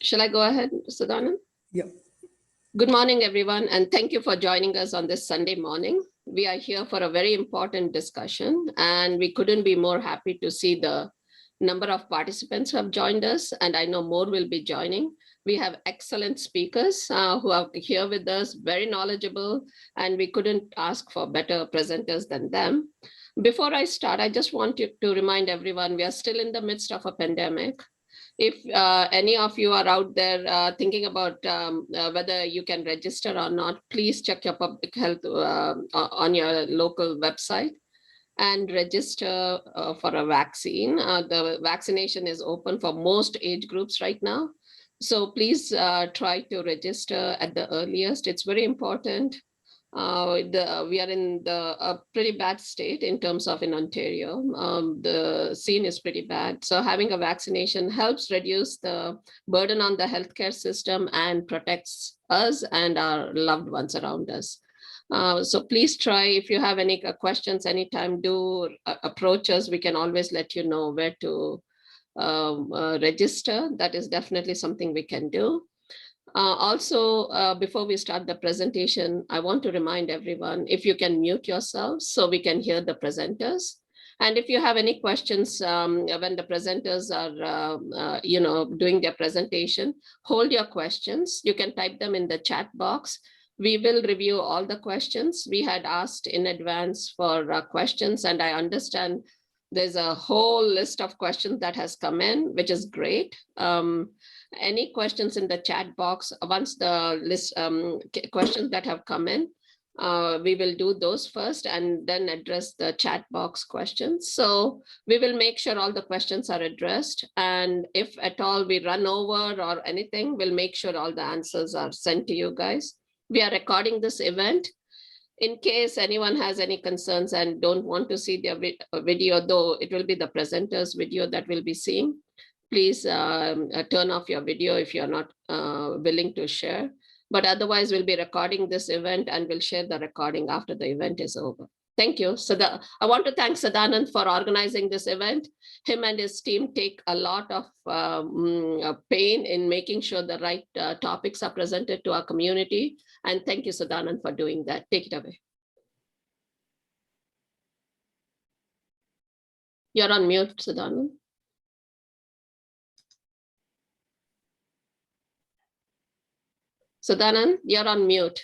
Shall I go ahead, Sadanand? Yeah. Good morning, everyone, and thank you for joining us on this Sunday morning. We are here for a very important discussion, and we couldn't be more happy to see the number of participants who have joined us, and I know more will be joining. We have excellent speakers who are here with us, very knowledgeable, and we couldn't ask for better presenters than them. Before I start, I just want to remind everyone we are still in the midst of a pandemic. If any of you are out there thinking about whether you can register or not, please check your public health on your local website and register for a vaccine. The vaccination is open for most age groups right now. So please try to register at the earliest. It's very important. We are in a pretty bad state in terms of in Ontario. The scene is pretty bad. So having a vaccination helps reduce the burden on the healthcare system and protects us and our loved ones around us. So please try, if you have any questions anytime, do approach us. We can always let you know where to register. That is definitely something we can do. Also, before we start the presentation, I want to remind everyone, if you can mute yourselves so we can hear the presenters. And if you have any questions when the presenters are doing their presentation, hold your questions. You can type them in the chat box. We will review all the questions. We had asked in advance for questions, and I understand there's a whole list of questions that has come in, which is great. Any questions in the chat box, once the list questions that have come in, we will do those first and then address the chat box questions. So we will make sure all the questions are addressed. And if at all we run over or anything, we'll make sure all the answers are sent to you guys. We are recording this event. In case anyone has any concerns and don't want to see their video, though it will be the presenter's video that we'll be seeing, please turn off your video if you're not willing to share. But otherwise, we'll be recording this event and we'll share the recording after the event is over. Thank you. So I want to thank Sadanand for organizing this event. Him and his team take a lot of pain in making sure the right topics are presented to our community. And thank you, Sadanand, for doing that. Take it away. You're on mute, Sadanand. Sadanand, you're on mute.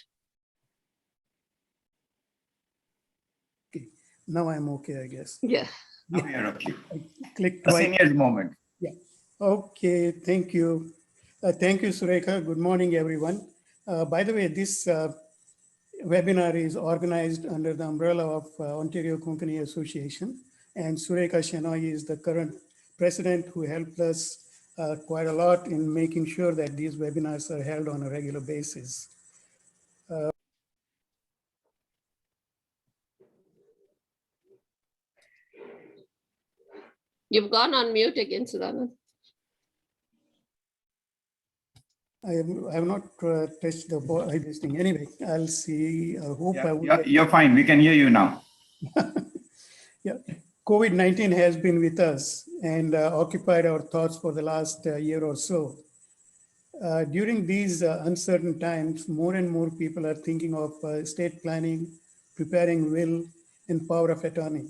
Okay. Now I'm okay, I guess. Yeah. Now we are okay. I clicked A twice. senior's moment. Yeah. Okay. Thank you. Thank you, Surekha. Good morning, everyone. By the way, this webinar is organized under the umbrella of Ontario Konkani Association, and Surekha Shenoy is the current president who helped us quite a lot in making sure that these webinars are held on a regular basis. You've gone on mute again, Sadanand. I have not touched this thing. Anyway, I'll see. I hope I will. You're fine. We can hear you now. Yeah, COVID-19 has been with us and occupied our thoughts for the last year or so. During these uncertain times, more and more people are thinking of estate planning, preparing will, and power of attorney.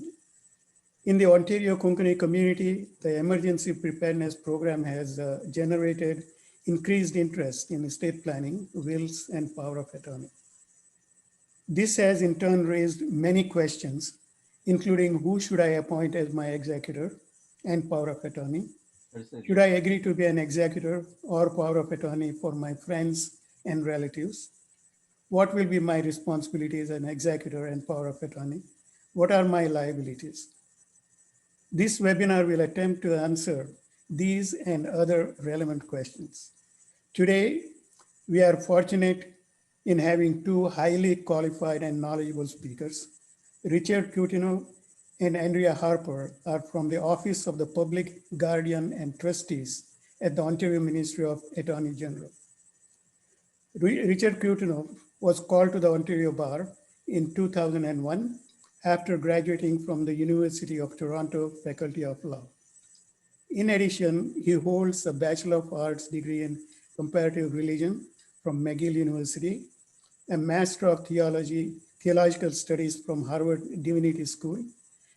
In the Ontario Konkani community, the Emergency Preparedness Program has generated increased interest in estate planning, wills, and power of attorney. This has in turn raised many questions, including who should I appoint as my executor and power of attorney? Should I agree to be an executor or power of attorney for my friends and relatives? What will be my responsibilities as an executor and power of attorney? What are my liabilities? This webinar will attempt to answer these and other relevant questions. Today, we are fortunate in having two highly qualified and knowledgeable speakers. Richard Coutinho and Andrea Harper are from the Office of the Public Guardian and Trustees at the Ontario Ministry of Attorney General. Richard Coutinho was called to the Ontario Bar in 2001 after graduating from the University of Toronto Faculty of Law. In addition, he holds a Bachelor of Arts degree in Comparative Religion from McGill University, a Master of Theological Studies from Harvard Divinity School,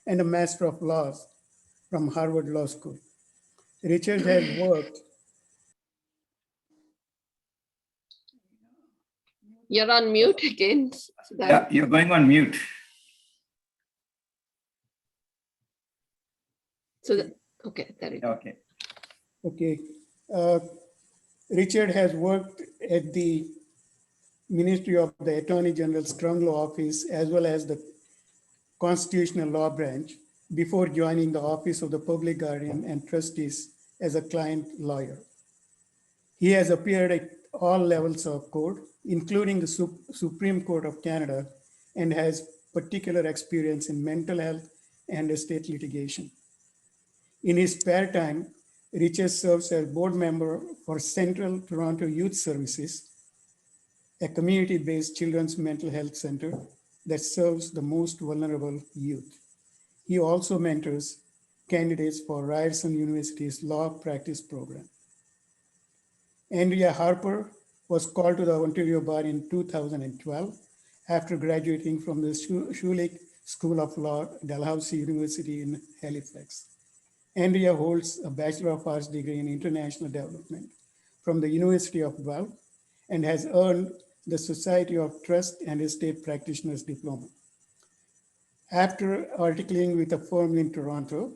and a Master of Laws from Harvard Law School. Richard has worked. You're on mute again. Yeah, you're going on mute. Okay, there you go. Okay. Okay. Richard has worked at the Ministry of the Attorney General's Crown Law Office as well as the Constitutional Law Branch before joining the Office of the Public Guardian and Trustees as a client lawyer. He has appeared at all levels of court, including the Supreme Court of Canada, and has particular experience in mental health and estate litigation. In his spare time, Richard serves as board member for Central Toronto Youth Services, a community-based children's mental health center that serves the most vulnerable youth. He also mentors candidates for Ryerson University's law practice program. Andrea Harper was called to the Ontario Bar in 2012 after graduating from the Schulich School of Law, Dalhousie University in Halifax. Andrea holds a Bachelor of Arts degree in International Development from the University of Guelph and has earned the Society of Trust and Estate Practitioners Diploma. After articling with a firm in Toronto,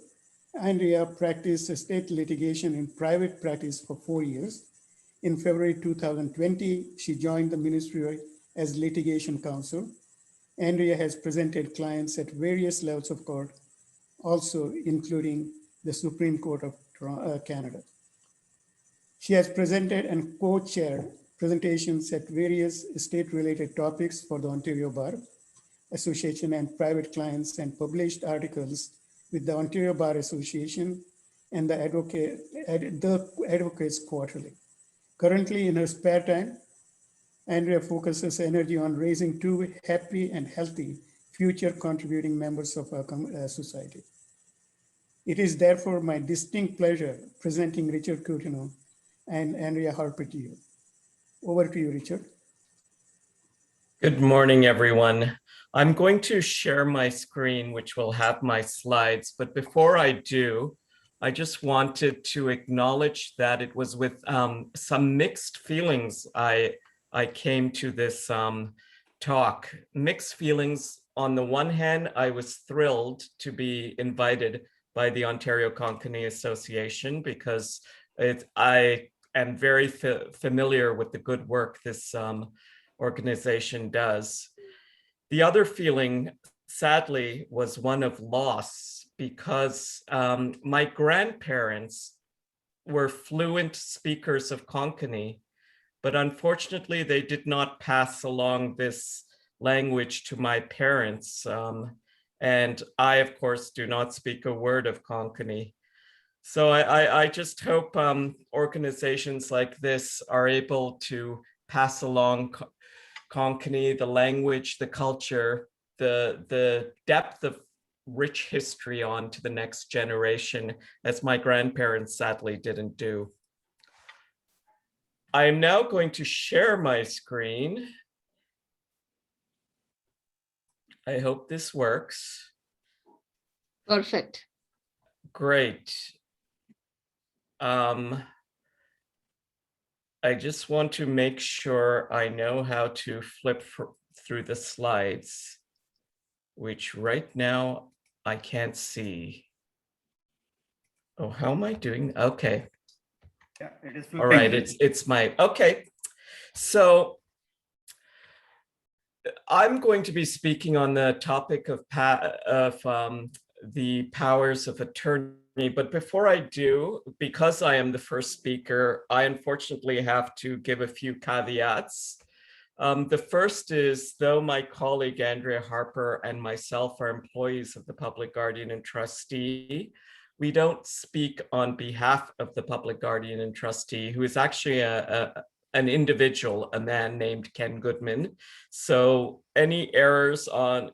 Andrea practiced estate litigation in private practice for 4 years. In February 2020, she joined the ministry as litigation counsel. Andrea has presented clients at various levels of court, also including the Supreme Court of Canada. She has presented and co-chaired presentations at various estate-related topics for the Ontario Bar Association and private clients, and published articles with the Ontario Bar Association and the Advocates Quarterly. Currently, in her spare time, Andrea focuses energy on raising two happy and healthy future contributing members of our society. It is therefore my distinct pleasure presenting Richard Coutineau and Andrea Harper to you. Over to you, Richard. Good morning, everyone. I'm going to share my screen, which will have my slides. But before I do, I just wanted to acknowledge that it was with some mixed feelings I came to this talk. Mixed feelings. On the one hand, I was thrilled to be invited by the Ontario Konkani Association because I am very familiar with the good work this organization does. The other feeling, sadly, was one of loss because my grandparents were fluent speakers of Konkani, but unfortunately they did not pass along this language to my parents. And I, of course, do not speak a word of Konkani. So I just hope organizations like this are able to pass along Konkani, the language, the culture, the depth of rich history on to the next generation, as my grandparents sadly didn't do. I am now going to share my screen. I hope this works. Perfect. Great. I just want to make sure I know how to flip through the slides, which right now I can't see. Oh, how am I doing? Okay. Yeah, it is All right, it's my, okay. So I'm going to be speaking on the topic of the powers of attorney. But before I do, because I am the first speaker, I unfortunately have to give a few caveats. The first is, though my colleague Andrea Harper and myself are employees of the Public Guardian and Trustee, we don't speak on behalf of the Public Guardian and Trustee, who is actually an individual, a man named Ken Goodman. So any errors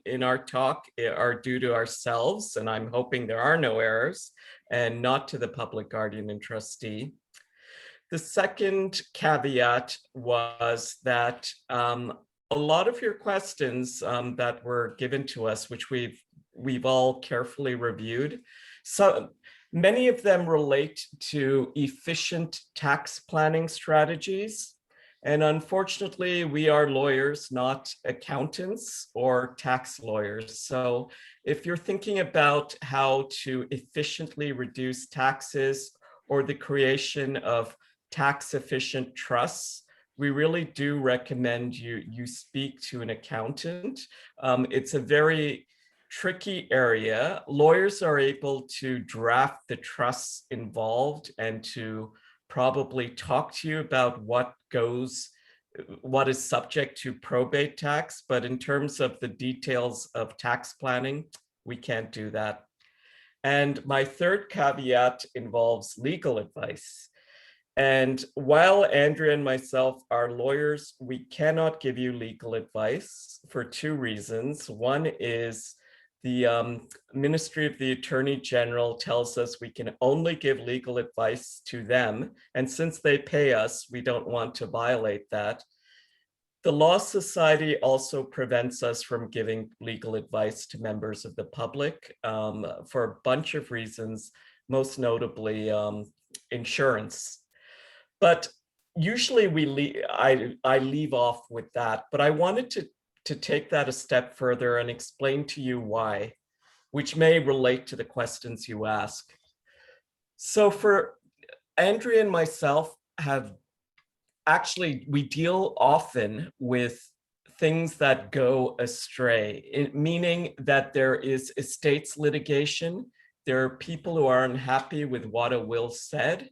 in our talk are due to ourselves, and I'm hoping there are no errors, and not to the Public Guardian and Trustee. The second caveat was that a lot of your questions that were given to us, which we've all carefully reviewed, so many of them relate to efficient tax planning strategies. And unfortunately, we are lawyers, not accountants or tax lawyers. So if you're thinking about how to efficiently reduce taxes or the creation of tax efficient trusts, we really do recommend you speak to an accountant. It's a very tricky area. Lawyers are able to draft the trusts involved and to probably talk to you about what is subject to probate tax, but in terms of the details of tax planning, we can't do that. And my third caveat involves legal advice. And while Andrea and myself are lawyers, we cannot give you legal advice for two reasons. One is the Ministry of the Attorney General tells us we can only give legal advice to them. And since they pay us, we don't want to violate that. The Law Society also prevents us from giving legal advice to members of the public for a bunch of reasons, most notably insurance. But usually I leave off with that, but I wanted to take that a step further and explain to you why, which may relate to the questions you ask. So for Andrea and myself we deal often with things that go astray, meaning that there is estates litigation. There are people who are unhappy with what a will said.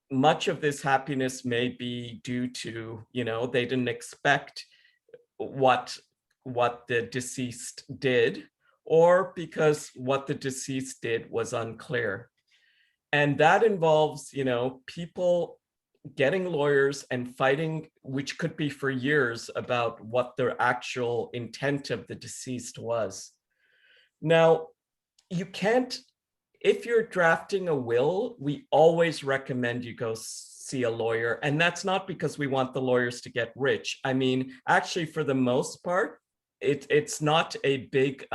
Much of this happiness may be due to, they didn't expect what the deceased did, or because what the deceased did was unclear. And that involves, people getting lawyers and fighting, which could be for years, about what the actual intent of the deceased was. Now, if you're drafting a will, we always recommend you go see a lawyer. And that's not because we want the lawyers to get rich. I mean, actually, for the most part, it's not a big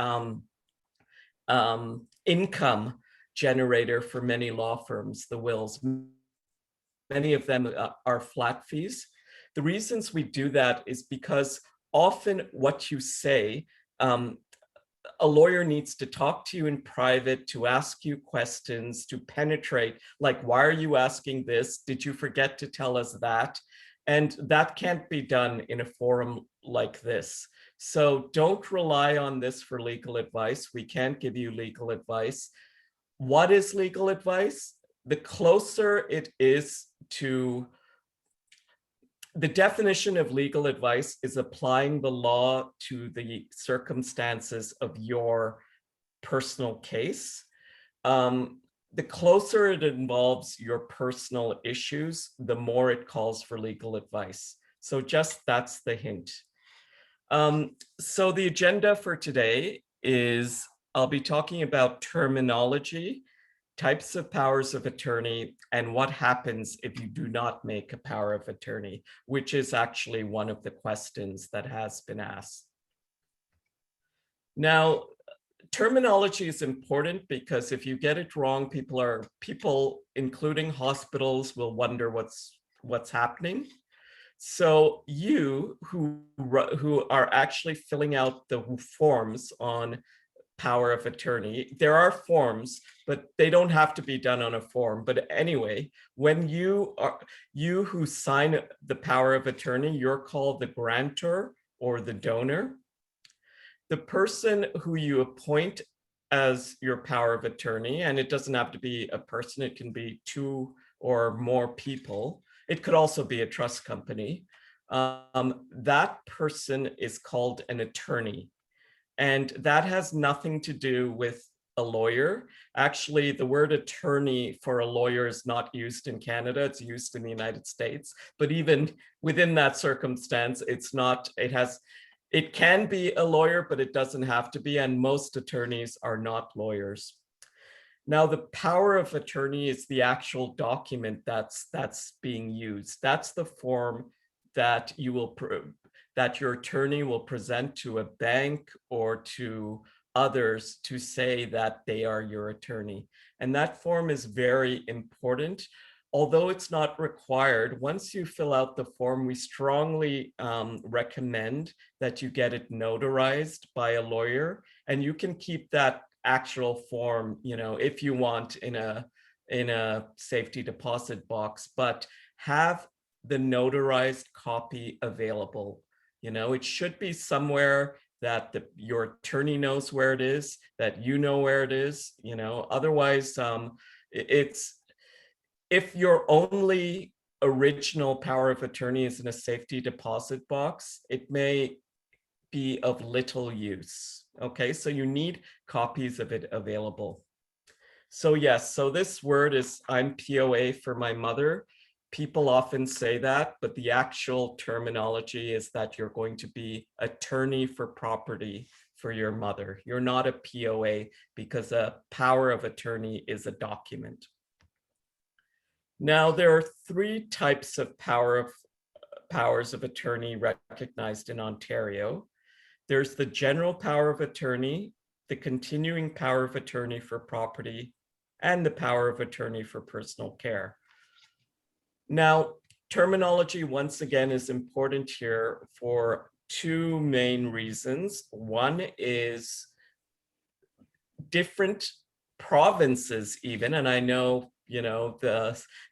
income generator for many law firms, the wills. Many of them are flat fees. The reasons we do that is because often what you say, a lawyer needs to talk to you in private, to ask you questions, to penetrate, like, why are you asking this? Did you forget to tell us that? And that can't be done in a forum like this. So don't rely on this for legal advice. We can't give you legal advice. What is legal advice? The closer it is to the definition of legal advice is applying the law to the circumstances of your personal case. The closer it involves your personal issues, the more it calls for legal advice. So that's the hint. So the agenda for today is I'll be talking about terminology, types of powers of attorney, and what happens if you do not make a power of attorney, which is actually one of the questions that has been asked. Now, terminology is important because if you get it wrong, people, including hospitals, will wonder what's happening. So you who are actually filling out the forms on power of attorney, there are forms, but they don't have to be done on a form. But anyway, when you who sign the power of attorney, you're called the grantor or the donor. The person who you appoint as your power of attorney, and it doesn't have to be a person, it can be two or more people. It could also be a trust company. That person is called an attorney. And that has nothing to do with a lawyer. Actually, the word attorney for a lawyer is not used in Canada, it's used in the United States. But even within that circumstance, it can be a lawyer, but it doesn't have to be. And most attorneys are not lawyers. Now, the power of attorney is the actual document that's being used. That's the form that you will that your attorney will present to a bank or to others to say that they are your attorney. And that form is very important. Although it's not required, once you fill out the form, we strongly recommend that you get it notarized by a lawyer, and you can keep that actual form, if you want, in a safety deposit box, but have the notarized copy available. It should be somewhere that your attorney knows where it is, that you know where it is. Otherwise, if your only original power of attorney is in a safety deposit box, it may be of little use. Okay, so you need copies of it available. So yes, so this word is I'm POA for my mother. People often say that, but the actual terminology is that you're going to be attorney for property for your mother. You're not a POA because a power of attorney is a document. Now, there are three types of powers of attorney recognized in Ontario. There's the general power of attorney, the continuing power of attorney for property, and the power of attorney for personal care. Now, terminology, once again, is important here for two main reasons. One is different provinces even, and I know,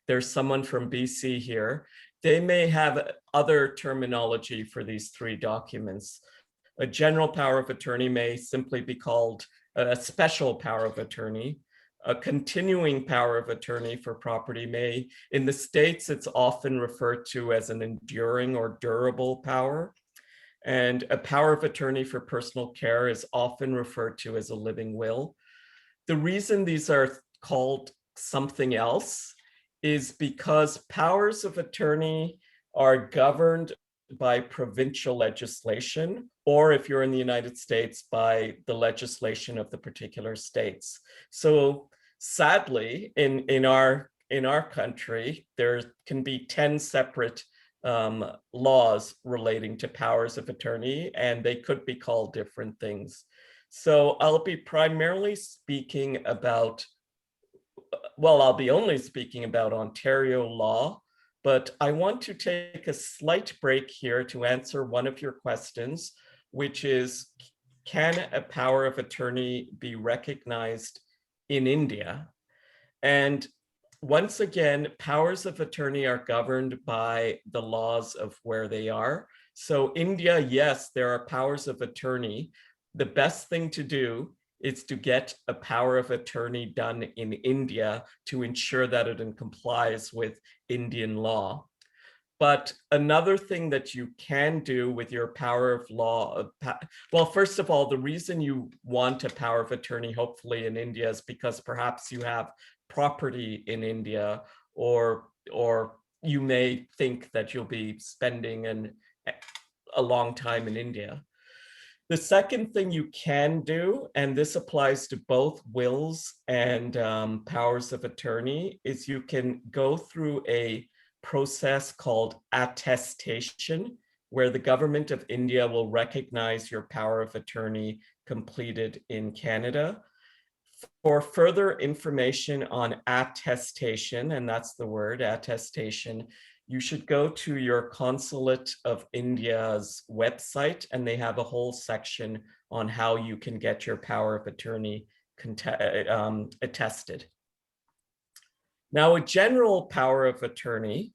there's someone from BC here. They may have other terminology for these three documents. A general power of attorney may simply be called a special power of attorney. A continuing power of attorney for property may, in the States, it's often referred to as an enduring or durable power. And a power of attorney for personal care is often referred to as a living will. The reason these are called something else is because powers of attorney are governed by provincial legislation, or if you're in the United States, by the legislation of the particular states. So sadly, in our country, there can be 10 separate laws relating to powers of attorney, and they could be called different things. So I'll be primarily speaking about, I'll be only speaking about Ontario law, but I want to take a slight break here to answer one of your questions, which is, can a power of attorney be recognized in India? And once again, powers of attorney are governed by the laws of where they are. So India, yes, there are powers of attorney. The best thing to do is to get a power of attorney done in India to ensure that it complies with Indian law. But another thing that you can do with your power of law, first of all, the reason you want a power of attorney, hopefully in India, is because perhaps you have property in India, or you may think that you'll be spending a long time in India. The second thing you can do, and this applies to both wills and powers of attorney, is you can go through a process called attestation, where the government of India will recognize your power of attorney completed in Canada. For further information on attestation, and that's the word, attestation, you should go to your Consulate of India's website, and they have a whole section on how you can get your power of attorney attested. Now, a general power of attorney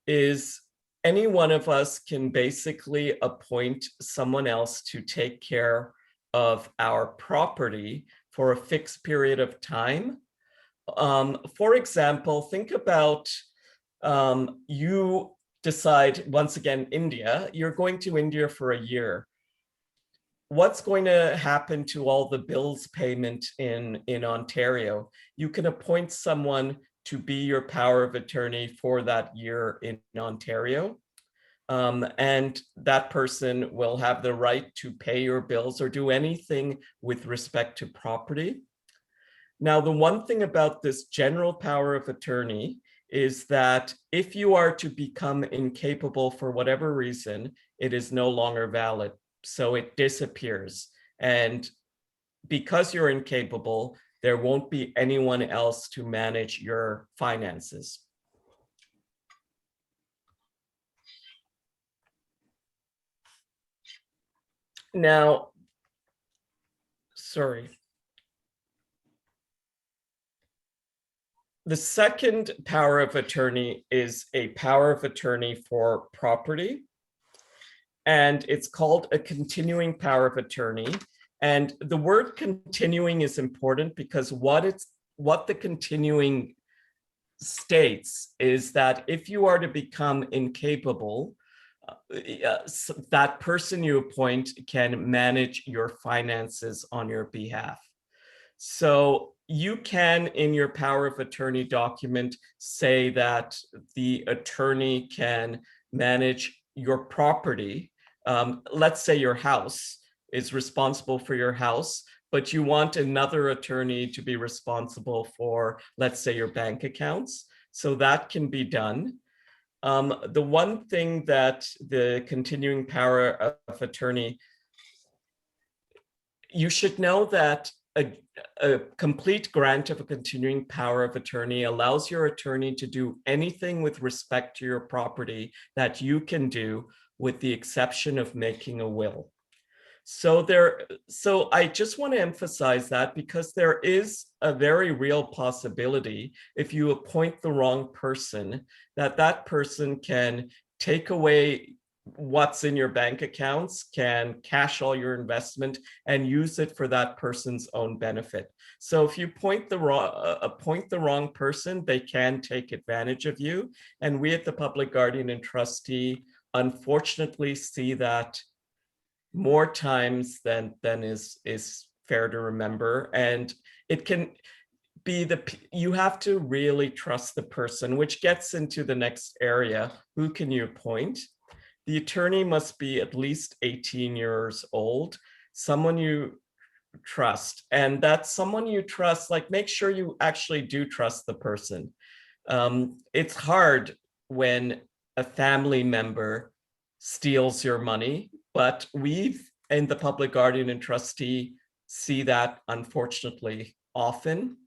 is any one of us can basically appoint someone else to take care of our property for a fixed period of time. For example, think about you decide, once again, India, you're going to India for a year. What's going to happen to all the bills payment in Ontario? You can appoint someone to be your power of attorney for that year in Ontario. And that person will have the right to pay your bills or do anything with respect to property. Now, the one thing about this general power of attorney is that if you are to become incapable for whatever reason, it is no longer valid. So it disappears. And because you're incapable, there won't be anyone else to manage your finances. Now, sorry. The second power of attorney is a power of attorney for property. And it's called a continuing power of attorney. And the word continuing is important because what the continuing states is that if you are to become incapable, that person you appoint can manage your finances on your behalf. So you can, in your power of attorney document, say that the attorney can manage your property. Let's say your house is responsible for your house, but you want another attorney to be responsible for, let's say, your bank accounts. So that can be done. The one thing that the continuing power of attorney, you should know that a complete grant of a continuing power of attorney allows your attorney to do anything with respect to your property that you can do, with the exception of making a will. So I just want to emphasize that because there is a very real possibility, if you appoint the wrong person, that person can take away what's in your bank accounts, can cash all your investment and use it for that person's own benefit. So if you appoint the wrong person, they can take advantage of you. And we at the Public Guardian and Trustee unfortunately see that more times than is fair to remember. And it can be you have to really trust the person, which gets into the next area. Who can you appoint? The attorney must be at least 18 years old, someone you trust. And that's someone you trust, like make sure you actually do trust the person. It's hard when a family member steals your money, but we've, in the Public Guardian and Trustee, see that unfortunately often.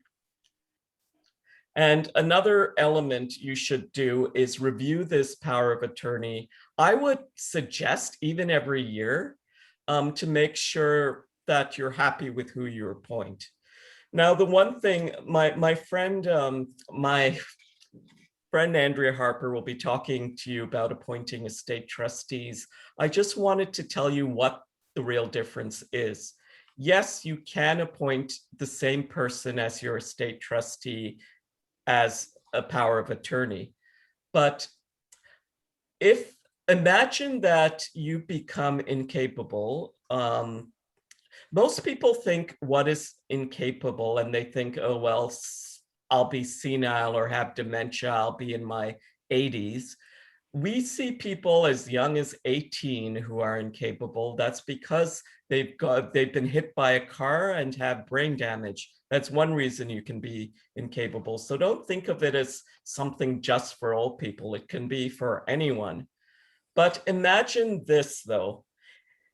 And another element you should do is review this power of attorney. I would suggest even every year to make sure that you're happy with who you appoint. Now, the one thing my friend Andrea Harper will be talking to you about appointing estate trustees. I just wanted to tell you what the real difference is. Yes, you can appoint the same person as your estate trustee as a power of attorney. But imagine that you become incapable. Most people think, what is incapable? And they think, oh, well, I'll be senile or have dementia, I'll be in my 80s. We see people as young as 18 who are incapable. That's because they've been hit by a car and have brain damage. That's one reason you can be incapable. So don't think of it as something just for old people. It can be for anyone. But imagine this, though.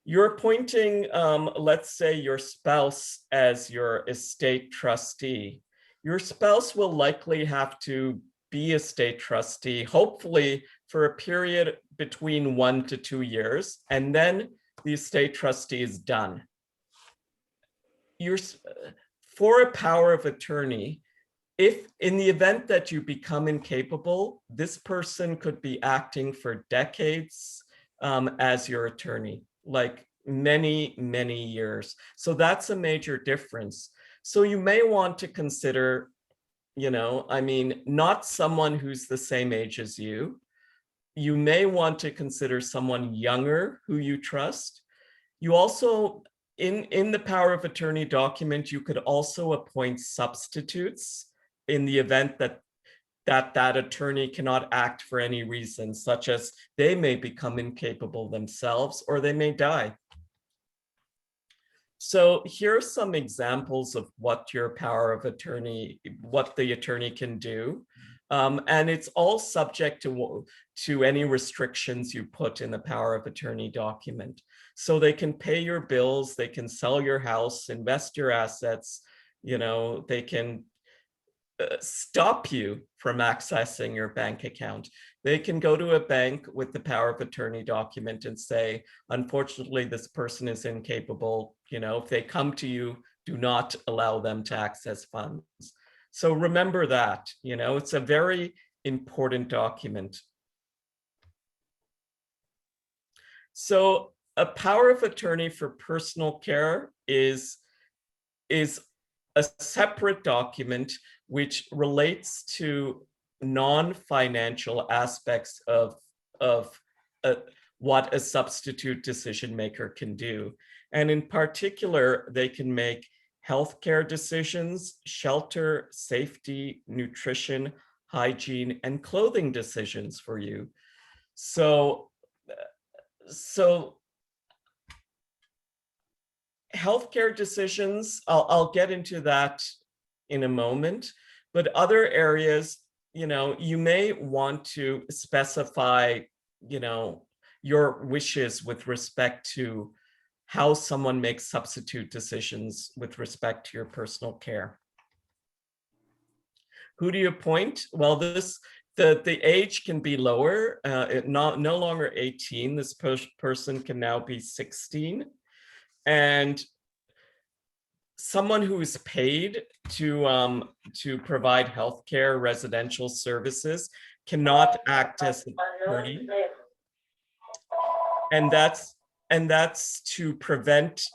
You're appointing, let's say, your spouse as your estate trustee. Your spouse will likely have to be a estate trustee, hopefully for a period between 1 to 2 years, and then the estate trustee is done. For a power of attorney, if in the event that you become incapable, this person could be acting for decades as your attorney, like many, many years. So that's a major difference. So you may want to consider, not someone who's the same age as you. You may want to consider someone younger who you trust. You also, in the power of attorney document, you could also appoint substitutes in the event that attorney cannot act for any reason, such as they may become incapable themselves or they may die. So here are some examples of what your power of attorney, what the attorney can do. And it's all subject to any restrictions you put in the power of attorney document. So they can pay your bills, they can sell your house, invest your assets, you know, they can stop you from accessing your bank account. They can go to a bank with the power of attorney document and say, unfortunately, this person is incapable. You know, if they come to you, do not allow them to access funds. So remember that, you know, it's a very important document. So a power of attorney for personal care is a separate document which relates to non-financial aspects of what a substitute decision maker can do. And in particular, they can make healthcare decisions, shelter, safety, nutrition, hygiene, and clothing decisions for you. So healthcare decisions, I'll get into that in a moment, but other areas, you know, you may want to specify, you know, your wishes with respect to how someone makes substitute decisions with respect to your personal care. Who do you appoint? Well, the age can be lower, no longer 18. This person can now be 16. And someone who is paid to provide healthcare residential services cannot act as an attorney, and that's to prevent.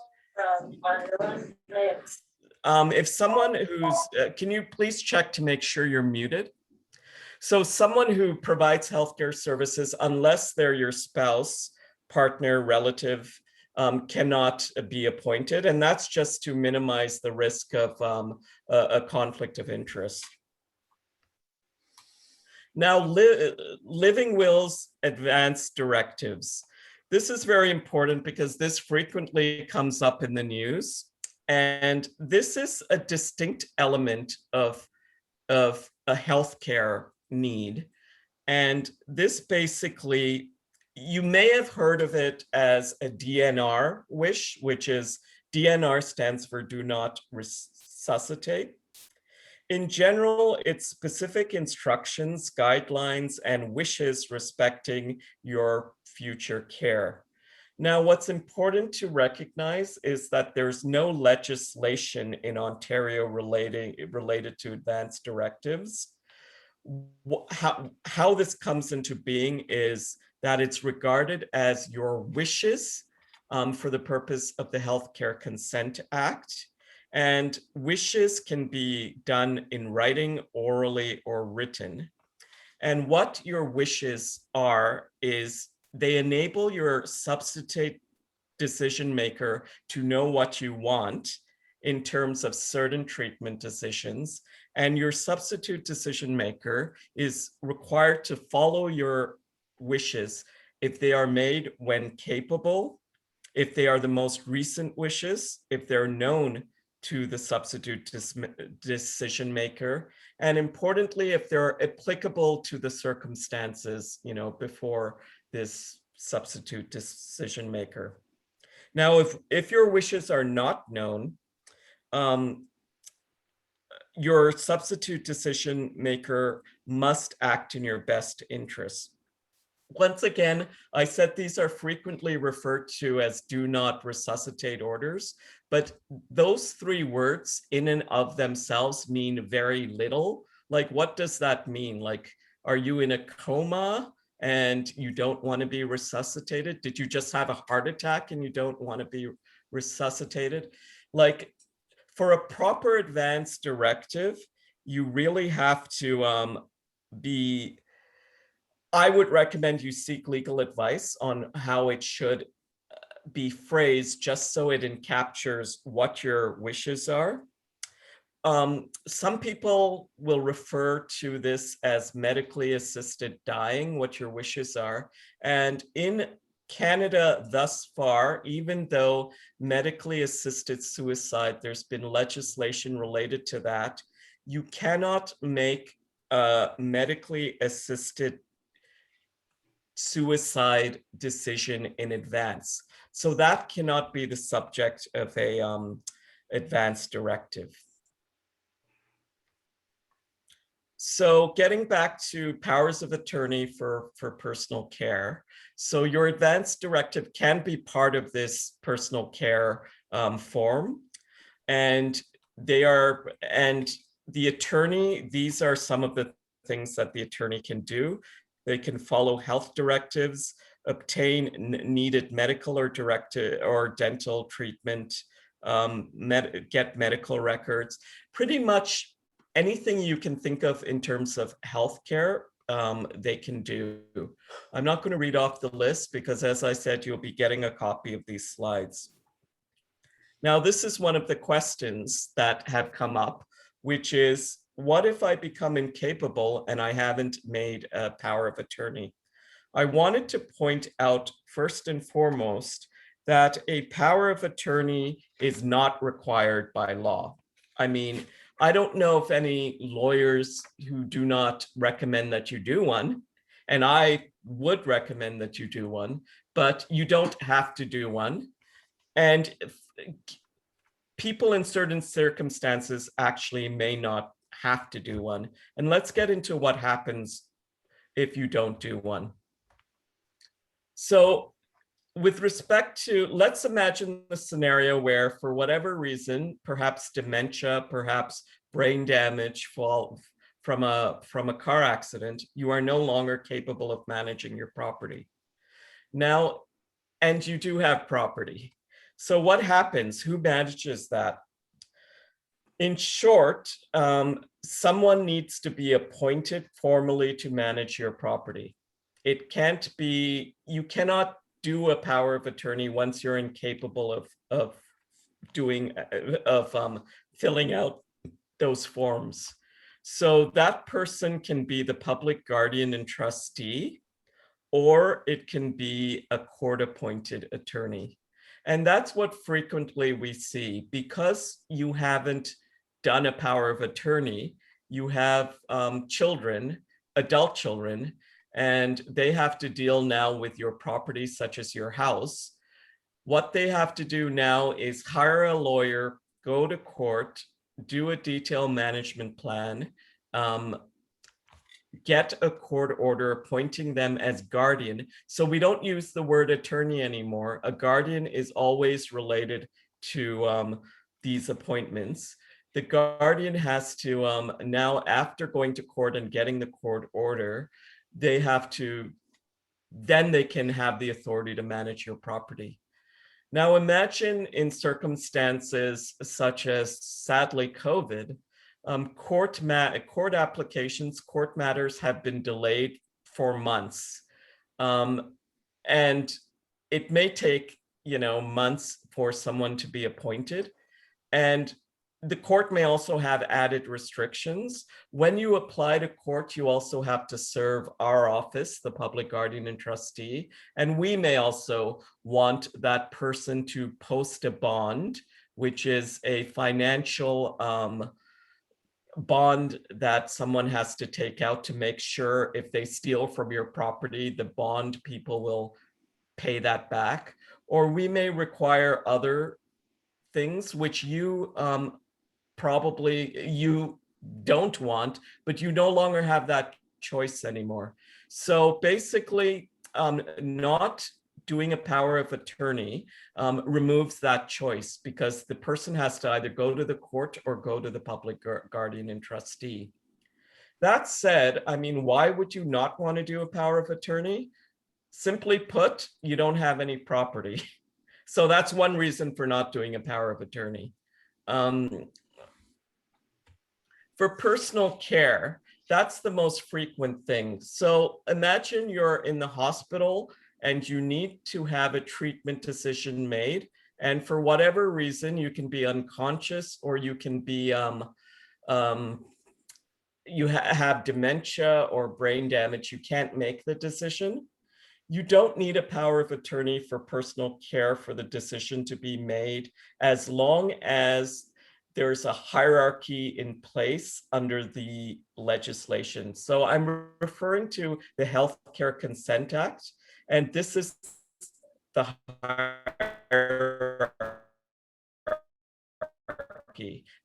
If someone who's, can you please check to make sure you're muted? So someone who provides healthcare services, unless they're your spouse, partner, relative, cannot be appointed. And that's just to minimize the risk of a conflict of interest. Now, living wills, advance directives. This is very important because this frequently comes up in the news. And this is a distinct element of a healthcare need. And this basically, you may have heard of it as a DNR wish, which is DNR stands for do not resuscitate. In general, it's specific instructions, guidelines, and wishes respecting your future care. Now, what's important to recognize is that there's no legislation in Ontario related to advance directives. How this comes into being is that it's regarded as your wishes for the purpose of the Healthcare Consent Act. And wishes can be done in writing, orally, or written. And what your wishes are is they enable your substitute decision maker to know what you want in terms of certain treatment decisions. And your substitute decision maker is required to follow your wishes if they are made when capable, if they are the most recent wishes, if they're known to the substitute decision maker, and importantly, if they're applicable to the circumstances, you know, before this substitute decision maker. Now, if your wishes are not known, your substitute decision maker must act in your best interest. Once again, I said these are frequently referred to as do not resuscitate orders, but those three words in and of themselves mean very little. Like, what does that mean? Like, are you in a coma and you don't want to be resuscitated? Did you just have a heart attack and you don't want to be resuscitated? Like, for a proper advance directive, you really have to I would recommend you seek legal advice on how it should be phrased, just so it encaptures what your wishes are. Some people will refer to this as medically assisted dying, what your wishes are. And in Canada thus far, even though medically assisted suicide, there's been legislation related to that, you cannot make a medically assisted suicide decision in advance. So that cannot be the subject of a advance directive. So getting back to powers of attorney for personal care. So your advance directive can be part of this personal care form. And the attorney, these are some of the things that the attorney can do. They can follow health directives, obtain needed medical or dental treatment, get medical records, pretty much anything you can think of in terms of healthcare, they can do. I'm not going to read off the list because, as I said, you'll be getting a copy of these slides. Now, this is one of the questions that have come up, which is, what if I become incapable and I haven't made a power of attorney? I wanted to point out first and foremost that a power of attorney is not required by law. I mean, I don't know of any lawyers who do not recommend that you do one, and I would recommend that you do one, but you don't have to do one. And people in certain circumstances actually may not have to do one. And let's get into what happens if you don't do one. So with respect to, let's imagine the scenario where, for whatever reason, perhaps dementia, perhaps brain damage from a car accident, you are no longer capable of managing your property. Now, and you do have property. So what happens? Who manages that? In short, someone needs to be appointed formally to manage your property. It can't be, you cannot do a power of attorney once you're incapable of filling out those forms. So that person can be the public guardian and trustee, or it can be a court-appointed attorney. And that's what frequently we see. Because you haven't done a power of attorney, you have children, adult children, and they have to deal now with your property, such as your house. What they have to do now is hire a lawyer, go to court, do a detailed management plan, get a court order appointing them as guardian. So we don't use the word attorney anymore. A guardian is always related to these appointments. The guardian has to, now after going to court and getting the court order, they have to, then they can have the authority to manage your property. Now imagine in circumstances such as, sadly, COVID, court applications, court matters have been delayed for months. And it may take, months for someone to be appointed. And the court may also have added restrictions. When you apply to court, you also have to serve our office, the public guardian and trustee. And we may also want that person to post a bond, which is a financial bond that someone has to take out to make sure if they steal from your property, the bond people will pay that back. Or we may require other things which you probably you don't want, but you no longer have that choice anymore. So basically, not doing a power of attorney removes that choice, because the person has to either go to the court or go to the public guardian and trustee. That said, I mean, why would you not want to do a power of attorney? Simply put, you don't have any property. So that's one reason for not doing a power of attorney. For personal care, that's the most frequent thing. So imagine you're in the hospital and you need to have a treatment decision made. And for whatever reason, you can be unconscious, or you can be, you have dementia or brain damage. You can't make the decision. You don't need a power of attorney for personal care for the decision to be made, as long as there's a hierarchy in place under the legislation. So I'm referring to the Healthcare Consent Act, and this is the hierarchy.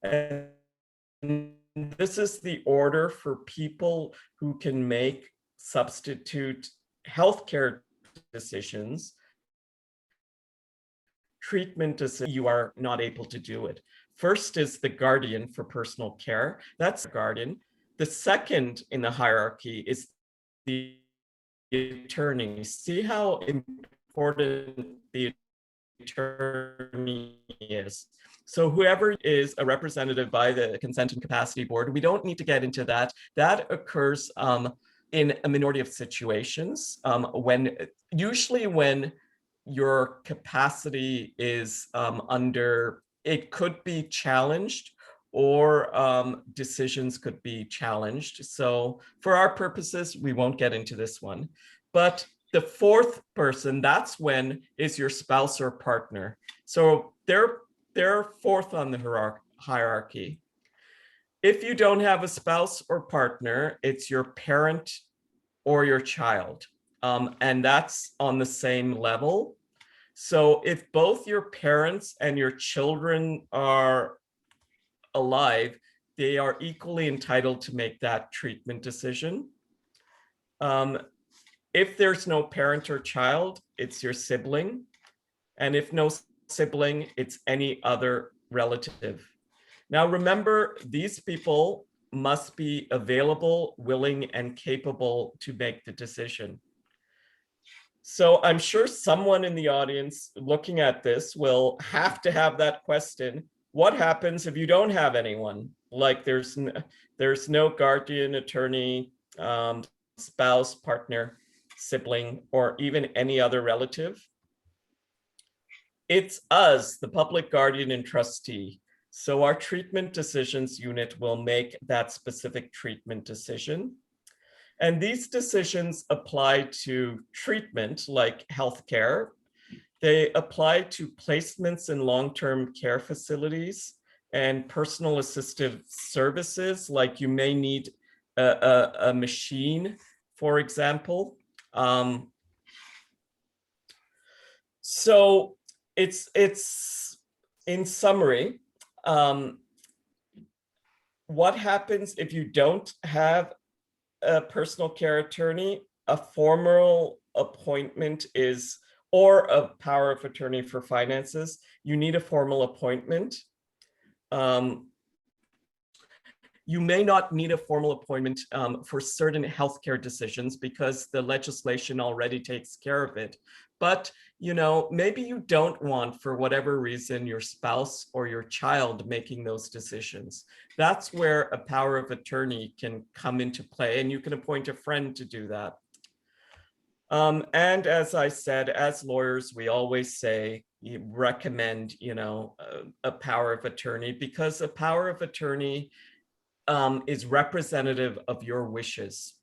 And this is the order for people who can make substitute healthcare decisions, treatment decisions. You are not able to do it. First is the guardian for personal care. That's the guardian. The second in the hierarchy is the attorney. See how important the attorney is. So whoever is a representative by the Consent and Capacity Board, we don't need to get into that. That occurs in a minority of situations, usually when your capacity is it could be challenged, or decisions could be challenged. So for our purposes, we won't get into this one. But the fourth person, that's when is your spouse or partner. So they're fourth on the hierarchy. If you don't have a spouse or partner, it's your parent or your child. And that's on the same level. So if both your parents and your children are alive, they are equally entitled to make that treatment decision. If there's no parent or child, it's your sibling. And if no sibling, it's any other relative. Now, remember, these people must be available, willing, and capable to make the decision. So I'm sure someone in the audience looking at this will have to have that question. What happens if you don't have anyone? Like there's no guardian, attorney, spouse, partner, sibling, or even any other relative? It's us, the public guardian and trustee. So our treatment decisions unit will make that specific treatment decision. And these decisions apply to treatment like healthcare. They apply to placements in long-term care facilities and personal assistive services, like you may need a machine, for example. So it's in summary, what happens if you don't have a personal care attorney? A formal appointment is, or a power of attorney for finances, you need a formal appointment. You may not need a formal appointment for certain healthcare decisions because the legislation already takes care of it. But maybe you don't want, for whatever reason, your spouse or your child making those decisions. That's where a power of attorney can come into play, and you can appoint a friend to do that. And as I said, as lawyers, we always say, you recommend, a power of attorney, because a power of attorney is representative of your wishes,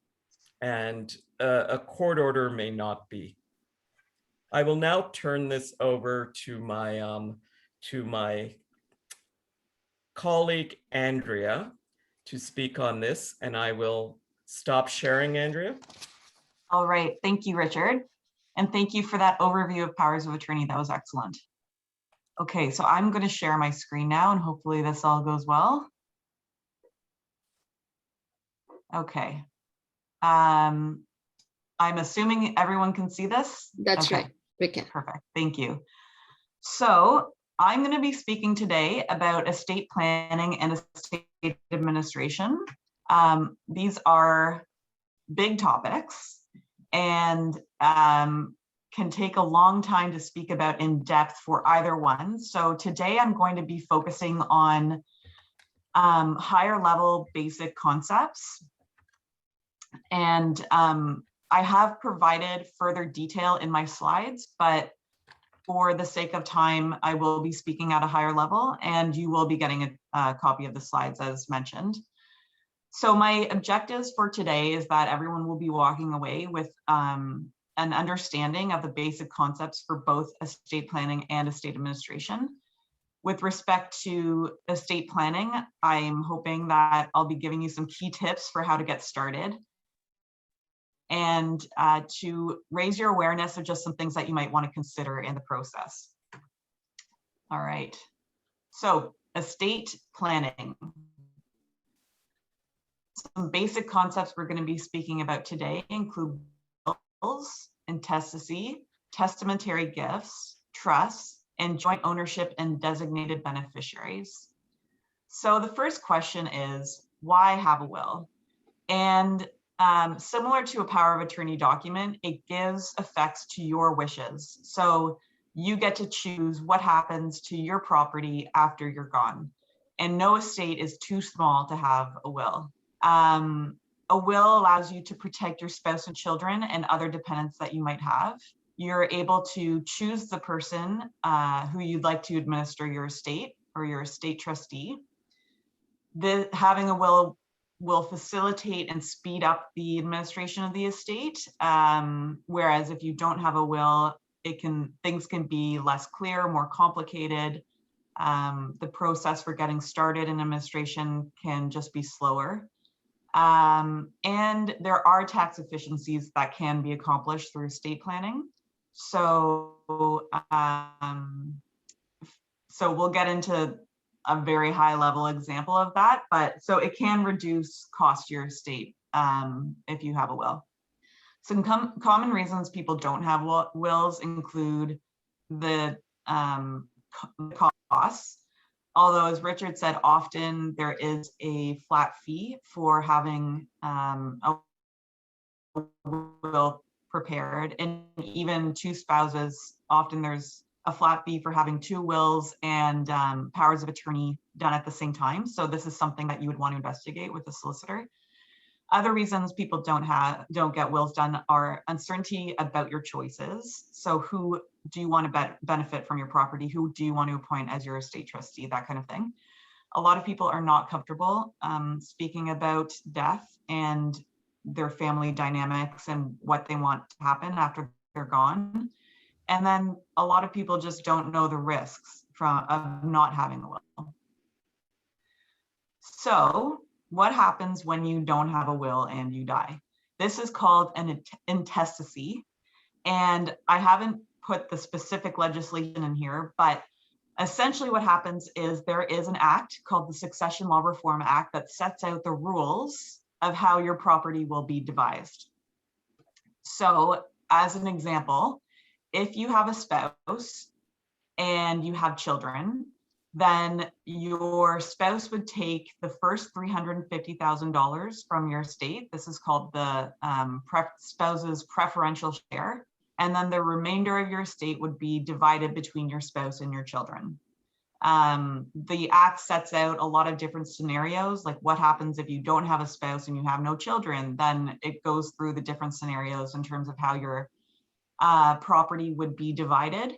and a court order may not be. I will now turn this over to my colleague, Andrea, to speak on this, and I will stop sharing, Andrea. All right, thank you, Richard. And thank you for that overview of powers of attorney. That was excellent. Okay, so I'm going to share my screen now, and hopefully this all goes well. Okay. I'm assuming everyone can see this? That's okay. right, we can. Perfect, thank you. So I'm going to be speaking today about estate planning and estate administration. These are big topics and can take a long time to speak about in depth for either one. So today I'm going to be focusing on higher level basic concepts. And I have provided further detail in my slides, but for the sake of time, I will be speaking at a higher level, and you will be getting a copy of the slides as mentioned. So my objectives for today is that everyone will be walking away with a an understanding of the basic concepts for both estate planning and estate administration. With respect to estate planning, I'm hoping that I'll be giving you some key tips for how to get started and to raise your awareness of just some things that you might want to consider in the process. All right, so estate planning. Some basic concepts we're going to be speaking about today include wills, intestacy, testamentary gifts, trusts, and joint ownership and designated beneficiaries. So the first question is, why have a will? And similar to a power of attorney document, it gives effects to your wishes. So you get to choose what happens to your property after you're gone. And no estate is too small to have a will. A will allows you to protect your spouse and children and other dependents that you might have. You're able to choose the person who you'd like to administer your estate or your estate trustee. Having a will facilitate and speed up the administration of the estate. Whereas if you don't have a will, things can be less clear, more complicated. The process for getting started in administration can just be slower. And there are tax efficiencies that can be accomplished through estate planning. So we'll get into a very high level example of that, but so it can reduce cost to your estate if you have a will. Some common reasons people don't have wills include the costs. Although, as Richard said, often there is a flat fee for having a will prepared, and even two spouses, often there's a flat fee for having two wills and powers of attorney done at the same time. So this is something that you would want to investigate with a solicitor. Other reasons people don't get wills done are uncertainty about your choices. So who do you want to benefit from your property? Who do you want to appoint as your estate trustee? That kind of thing. A lot of people are not comfortable speaking about death and their family dynamics and what they want to happen after they're gone. And then a lot of people just don't know the risks of not having a will. So what happens when you don't have a will and you die? This is called an intestacy. And I haven't put the specific legislation in here, but essentially what happens is there is an act called the Succession Law Reform Act that sets out the rules of how your property will be devised. So as an example, if you have a spouse and you have children, then your spouse would take the first $350,000 from your estate. This is called the spouse's preferential share. And then the remainder of your estate would be divided between your spouse and your children. The act sets out a lot of different scenarios, like what happens if you don't have a spouse and you have no children. Then it goes through the different scenarios in terms of how your property would be divided.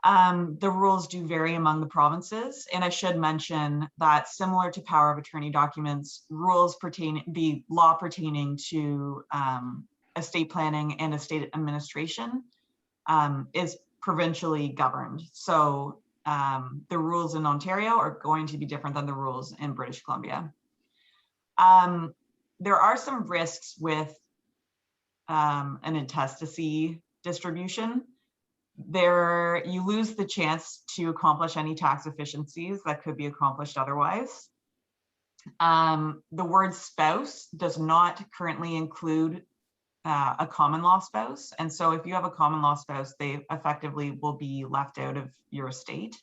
The rules do vary among the provinces, and I should mention that similar to power of attorney documents, the law pertaining to estate planning and estate administration is provincially governed. So the rules in Ontario are going to be different than the rules in British Columbia. There are some risks with an intestacy distribution. You lose the chance to accomplish any tax efficiencies that could be accomplished otherwise. The word spouse does not currently include a common law spouse. And so if you have a common law spouse, they effectively will be left out of your estate.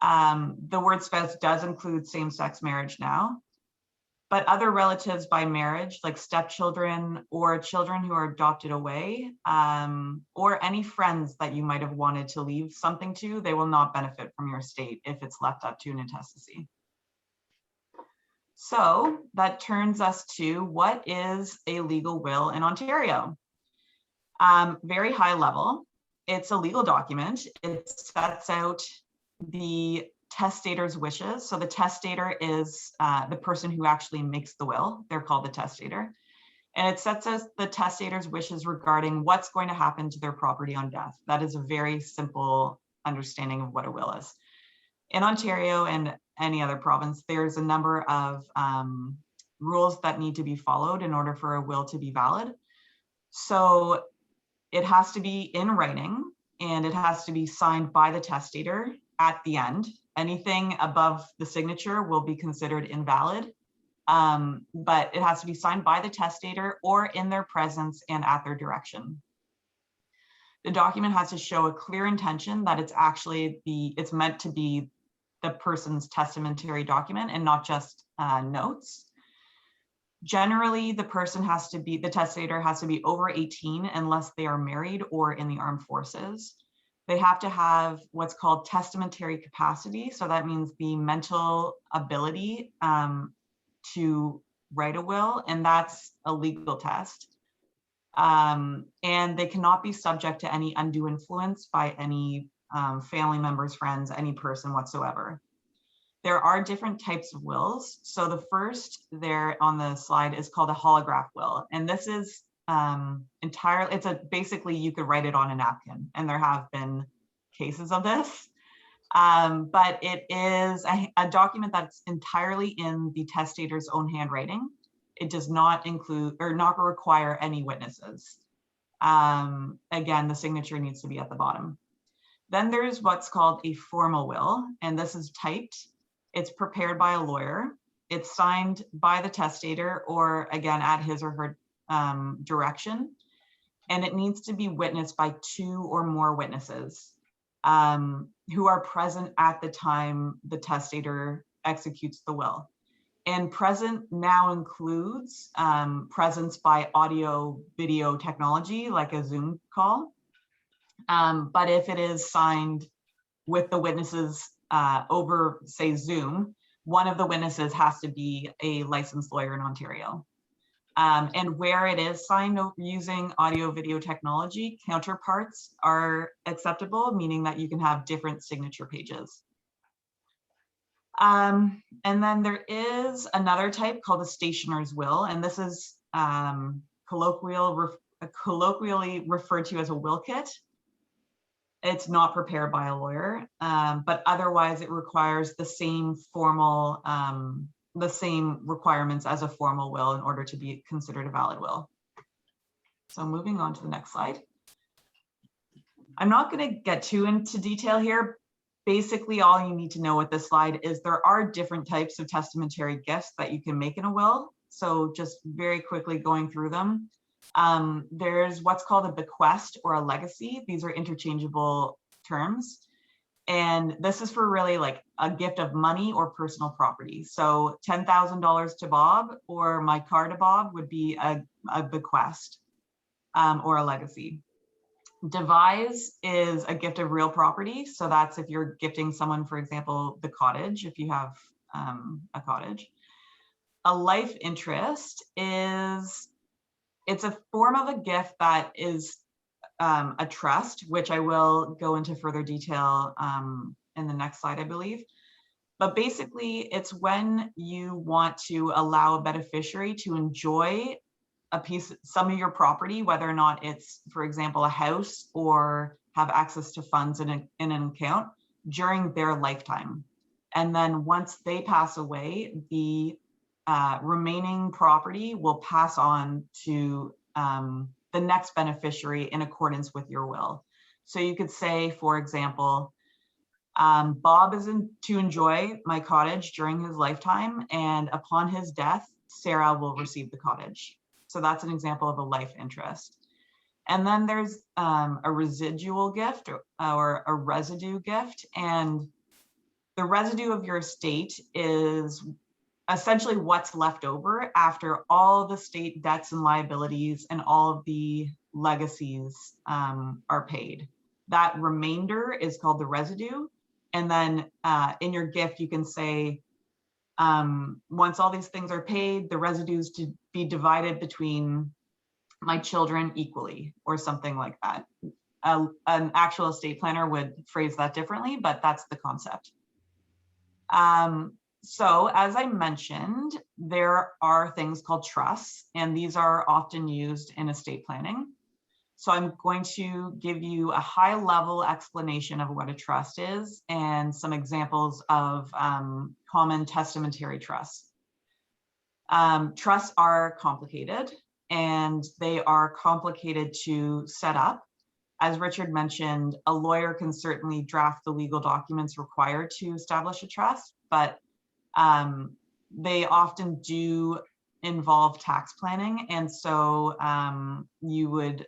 The word spouse does include same-sex marriage now, but other relatives by marriage, like stepchildren or children who are adopted away, or any friends that you might have wanted to leave something to, they will not benefit from your estate if it's left up to an intestacy. So that turns us to what is a legal will in Ontario? Very high level. It's a legal document. It sets out the testator's wishes. So the testator is the person who actually makes the will. They're called the testator. And it sets out the testator's wishes regarding what's going to happen to their property on death. That is a very simple understanding of what a will is. In Ontario and any other province, there's a number of rules that need to be followed in order for a will to be valid. So it has to be in writing, and it has to be signed by the testator at the end. Anything above the signature will be considered invalid, but it has to be signed by the testator or in their presence and at their direction. The document has to show a clear intention that it's meant to be the person's testamentary document and not just notes. Generally, the testator has to be over 18 unless they are married or in the armed forces. They have to have what's called testamentary capacity. So that means the mental ability to write a will, and that's a legal test. And they cannot be subject to any undue influence by any family members, friends, any person whatsoever. There are different types of wills. So the first there on the slide is called a holograph will. And this is basically you could write it on a napkin, and there have been cases of this. But it is a document that's entirely in the testator's own handwriting. It does not include or not require any witnesses. Again, the signature needs to be at the bottom. Then there's what's called a formal will, and this is typed. It's prepared by a lawyer. It's signed by the testator or again at his or her direction. And it needs to be witnessed by 2 or more witnesses who are present at the time the testator executes the will. And present now includes presence by audio video technology, like a Zoom call. But if it is signed with the witnesses over, say, Zoom, one of the witnesses has to be a licensed lawyer in Ontario. And where it is signed using audio video technology, counterparts are acceptable, meaning that you can have different signature pages. And then there is another type called a stationer's will, and this is colloquially referred to as a will kit. It's not prepared by a lawyer, but otherwise it requires the same formal, the same requirements as a formal will in order to be considered a valid will. So moving on to the next slide. I'm not going to get too into detail here. Basically, all you need to know with this slide is there are different types of testamentary gifts that you can make in a will. So just very quickly going through them. There's what's called a bequest or a legacy. These are interchangeable terms. And this is for really like a gift of money or personal property. So $10,000 to Bob or my car to Bob would be a bequest or a legacy. Devise is a gift of real property. So that's if you're gifting someone, for example, the cottage, if you have a cottage. A life interest is, it's a form of a gift that is a trust, which I will go into further detail in the next slide, I believe. But basically, it's when you want to allow a beneficiary to enjoy some of your property, whether or not it's, for example, a house or have access to funds in an account during their lifetime. And then once they pass away, the remaining property will pass on to the next beneficiary in accordance with your will. So you could say, for example, Bob is to enjoy my cottage during his lifetime, and upon his death, Sarah will receive the cottage. So that's an example of a life interest. And then there's a residual gift or a residue gift. And the residue of your estate is essentially what's left over after all the state debts and liabilities and all of the legacies are paid. That remainder is called the residue. And then in your gift, you can say, once all these things are paid, the residues to be divided between my children equally, or something like that. An actual estate planner would phrase that differently, but that's the concept. So as I mentioned, there are things called trusts, and these are often used in estate planning. So I'm going to give you a high level explanation of what a trust is and some examples of common testamentary trusts. Trusts are complicated, and they are complicated to set up. As Richard mentioned, a lawyer can certainly draft the legal documents required to establish a trust, but they often do involve tax planning. And so you would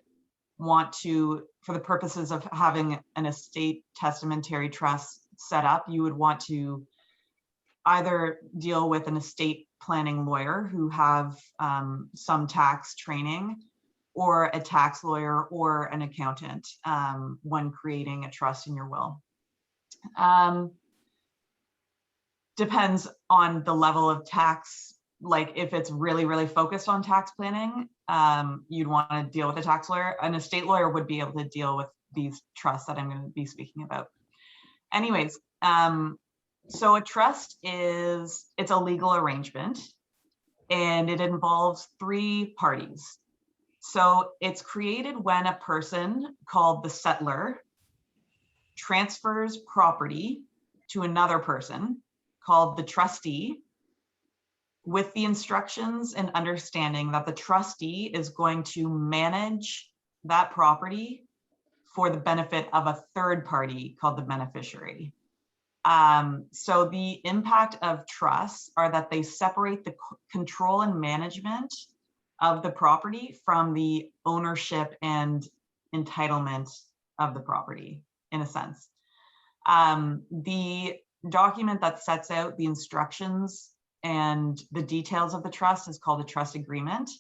want to, for the purposes of having an estate testamentary trust set up, you would want to either deal with an estate planning lawyer who have some tax training, or a tax lawyer or an accountant when creating a trust in your will. Depends on the level of tax. Like if it's really, really focused on tax planning, you'd want to deal with a tax lawyer. An estate lawyer would be able to deal with these trusts that I'm going to be speaking about. Anyways, so a trust it's a legal arrangement, and it involves 3 parties. So it's created when a person called the settlor transfers property to another person called the trustee, with the instructions and understanding that the trustee is going to manage that property for the benefit of a third party called the beneficiary. So the impact of trusts are that they separate the control and management of the property from the ownership and entitlement of the property, in a sense. The document that sets out the instructions and the details of the trust is called a trust agreement.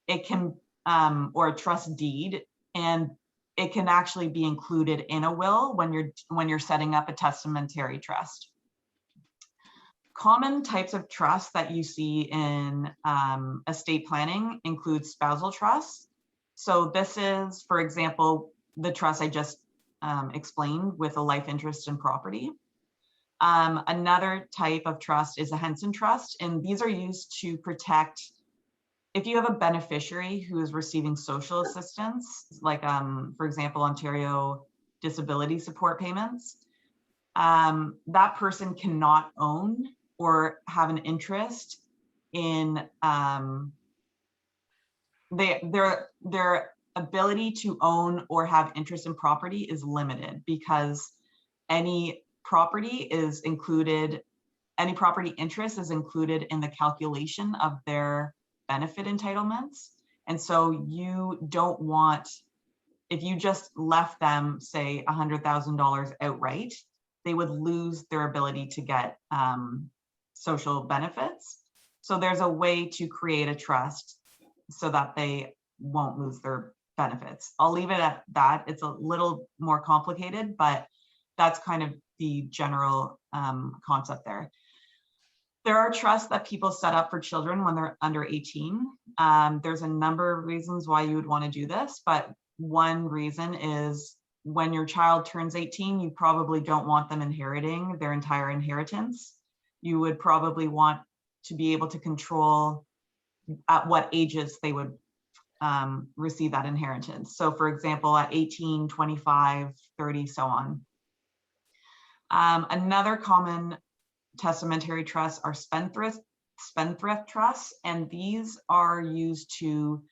It can, or a trust deed, and it can actually be included in a will when you're setting up a testamentary trust. Common types of trusts that you see in estate planning include spousal trusts. So this is, for example, the trust I just explained with a life interest in property. Another type of trust is a Henson trust, and these are used to protect if you have a beneficiary who is receiving social assistance, like for example, Ontario disability support payments. That person cannot own or have an interest in their ability to own or have interest in property is limited, because any property interest is included in the calculation of their benefit entitlements. And so you don't want, if you just left them, say $100,000 outright, they would lose their ability to get social benefits. So there's a way to create a trust so that they won't lose their benefits. I'll leave it at that. It's a little more complicated, but that's kind of the general concept there. There are trusts that people set up for children when they're under 18. There's a number of reasons why you would want to do this, but one reason is when your child turns 18, you probably don't want them inheriting their entire inheritance. You would probably want to be able to control at what ages they would receive that inheritance. So for example, at 18, 25, 30, so on. Another common testamentary trusts are spendthrift trusts, and these are used to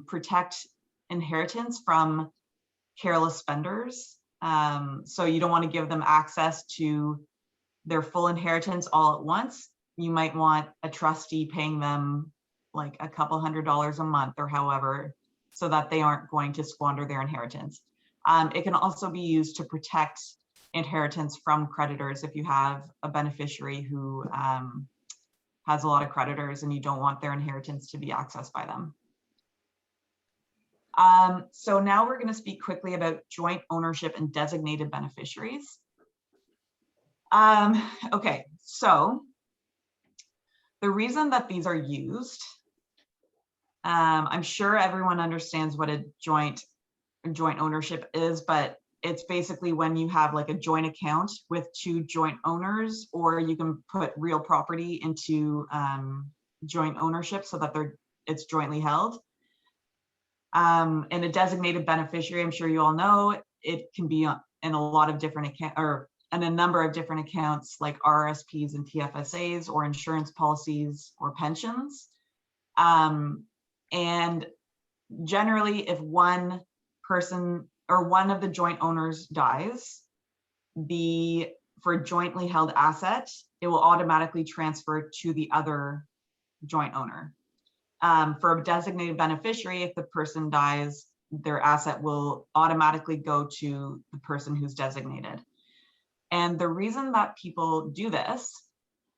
protect inheritance from careless spenders. So you don't want to give them access to their full inheritance all at once. You might want a trustee paying them like a couple $100s a month or however, so that they aren't going to squander their inheritance. It can also be used to protect inheritance from creditors if you have a beneficiary who has a lot of creditors and you don't want their inheritance to be accessed by them. So now we're going to speak quickly about joint ownership and designated beneficiaries. Okay, so the reason that these are used, I'm sure everyone understands what a joint ownership is, but It's basically when you have like a joint account with two joint owners, or you can put real property into joint ownership so that it's jointly held. And a designated beneficiary, I'm sure you all know, it can be in a lot of different accounts, or in a number of different accounts like RRSPs and TFSAs, or insurance policies, or pensions. And generally, if one person or one of the joint owners dies, for a jointly held asset, it will automatically transfer to the other joint owner. For a designated beneficiary, if the person dies, their asset will automatically go to the person who's designated. And the reason that people do this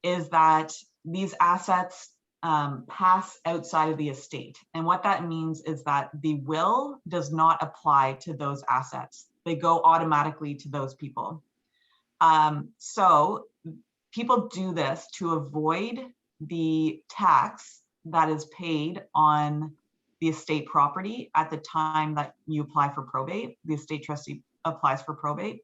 is that these assets pass outside of the estate. And what that means is that the will does not apply to those assets. They go automatically to those people. So people do this to avoid the tax that is paid on the estate property at the time that you apply for probate. The estate trustee applies for probate.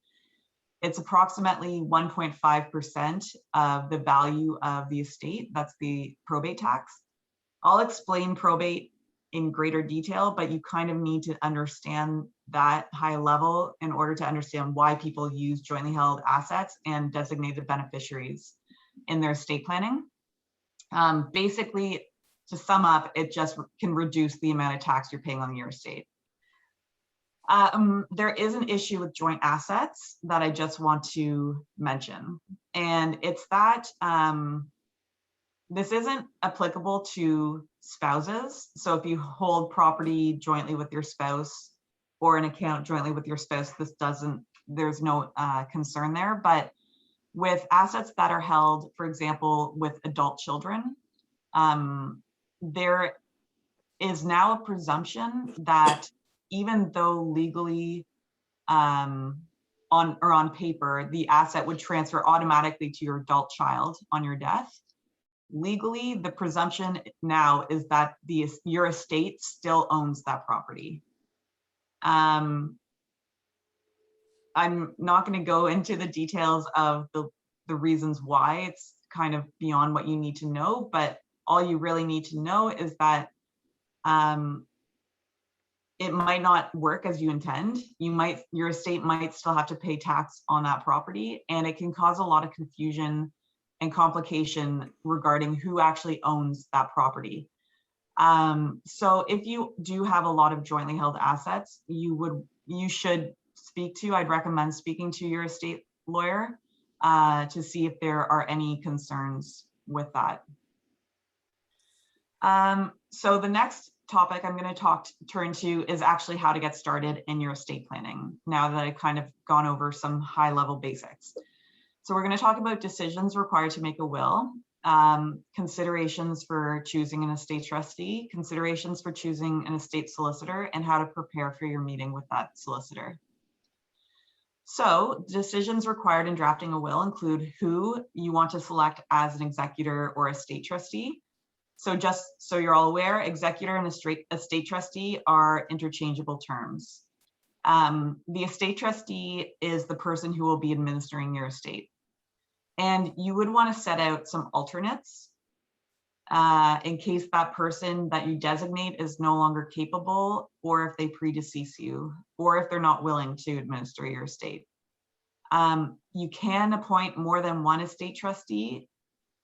It's approximately 1.5% of the value of the estate. That's the probate tax. I'll explain probate in greater detail, but you kind of need to understand that high level in order to understand why people use jointly held assets and designated beneficiaries in their estate planning. Basically, to sum up, it just can reduce the amount of tax you're paying on your estate. There is an issue with joint assets that I just want to mention, and it's that this isn't applicable to spouses. So if you hold property jointly with your spouse or an account jointly with your spouse, there's no concern there. But with assets that are held, for example, with adult children, there is now a presumption that even though legally on paper, the asset would transfer automatically to your adult child on your death, legally, the presumption now is that your estate still owns that property. I'm not going to go into the details of the reasons why. It's kind of beyond what you need to know, but all you really need to know is that it might not work as you intend. Your estate might still have to pay tax on that property, and it can cause a lot of confusion and complication regarding who actually owns that property. So if you do have a lot of jointly held assets, I'd recommend speaking to your estate lawyer to see if there are any concerns with that. So the next topic I'm going to turn to is actually how to get started in your estate planning, now that I've kind of gone over some high level basics. So we're going to talk about decisions required to make a will, considerations for choosing an estate trustee, considerations for choosing an estate solicitor, and how to prepare for your meeting with that solicitor. So decisions required in drafting a will include who you want to select as an executor or estate trustee. So just so you're all aware, executor and estate trustee are interchangeable terms. The estate trustee is the person who will be administering your estate. And you would want to set out some alternates in case that person that you designate is no longer capable, or if they predecease you, or if they're not willing to administer your estate. You can appoint more than one estate trustee.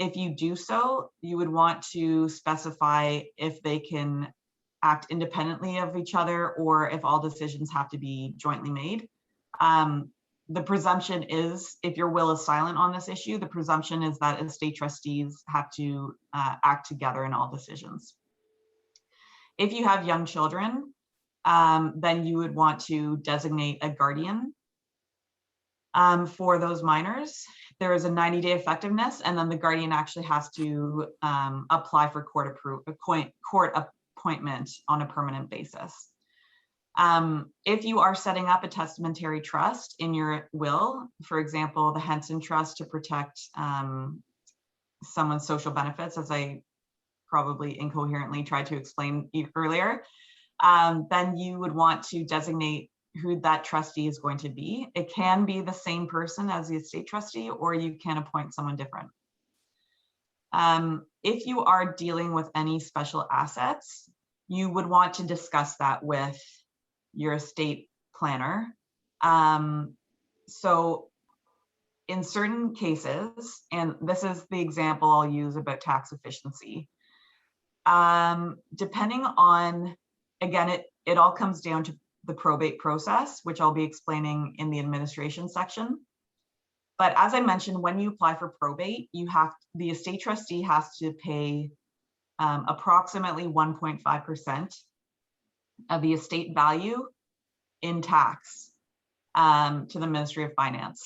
If you do so, you would want to specify if they can act independently of each other, or if all decisions have to be jointly made. The presumption is, if your will is silent on this issue, the presumption is that estate trustees have to act together in all decisions. If you have young children, then you would want to designate a guardian for those minors. There is a 90-day effectiveness, and then the guardian actually has to apply for court appointment on a permanent basis. If you are setting up a testamentary trust in your will, for example, the Henson Trust to protect someone's social benefits, as I probably incoherently tried to explain earlier, then you would want to designate who that trustee is going to be. It can be the same person as the estate trustee, or you can appoint someone different. If you are dealing with any special assets, you would want to discuss that with your estate planner. So in certain cases, and this is the example I'll use about tax efficiency, depending on, again, it all comes down to the probate process, which I'll be explaining in the administration section. But as I mentioned, when you apply for probate, the estate trustee has to pay approximately 1.5% of the estate value in tax to the Ministry of Finance.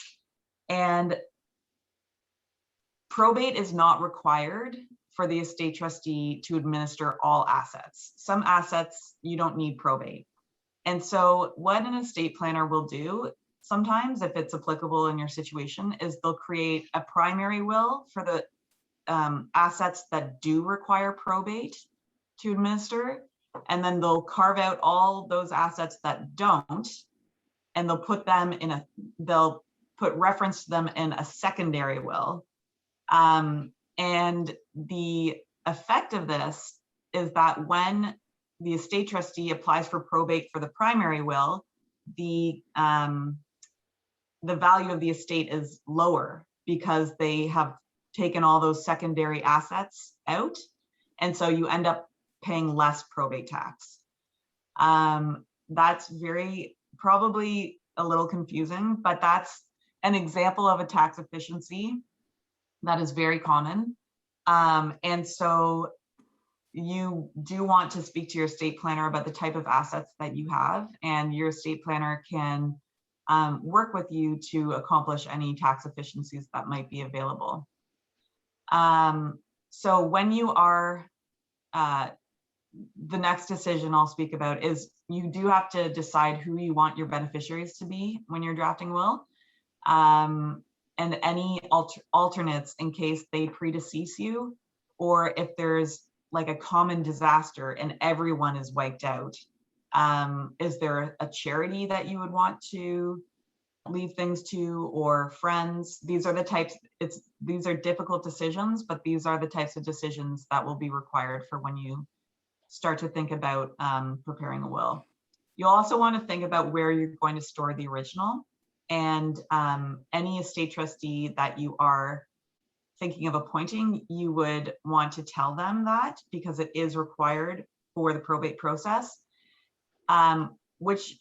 And probate is not required for the estate trustee to administer all assets. Some assets you don't need probate. And so what an estate planner will do sometimes, if it's applicable in your situation, is they'll create a primary will for the assets that do require probate to administer, and then they'll carve out all those assets that don't, and they'll put reference to them in a secondary will. And the effect of this is that when the estate trustee applies for probate for the primary will, the value of the estate is lower because they have taken all those secondary assets out. And so you end up paying less probate tax. That's probably a little confusing, but that's an example of a tax efficiency that is very common. And so you do want to speak to your estate planner about the type of assets that you have, and your estate planner can work with you to accomplish any tax efficiencies that might be available. So when you are, the next decision I'll speak about is you do have to decide who you want your beneficiaries to be when you're drafting will, and any alternates in case they predecease you, or if there's like a common disaster and everyone is wiped out. Is there a charity that you would want to leave things to, or friends? These are the types, these are difficult decisions, but these are the types of decisions that will be required for when you start to think about preparing a will. You'll also want to think about where you're going to store the original, and any estate trustee that you are thinking of appointing, you would want to tell them that, because it is required for the probate process, which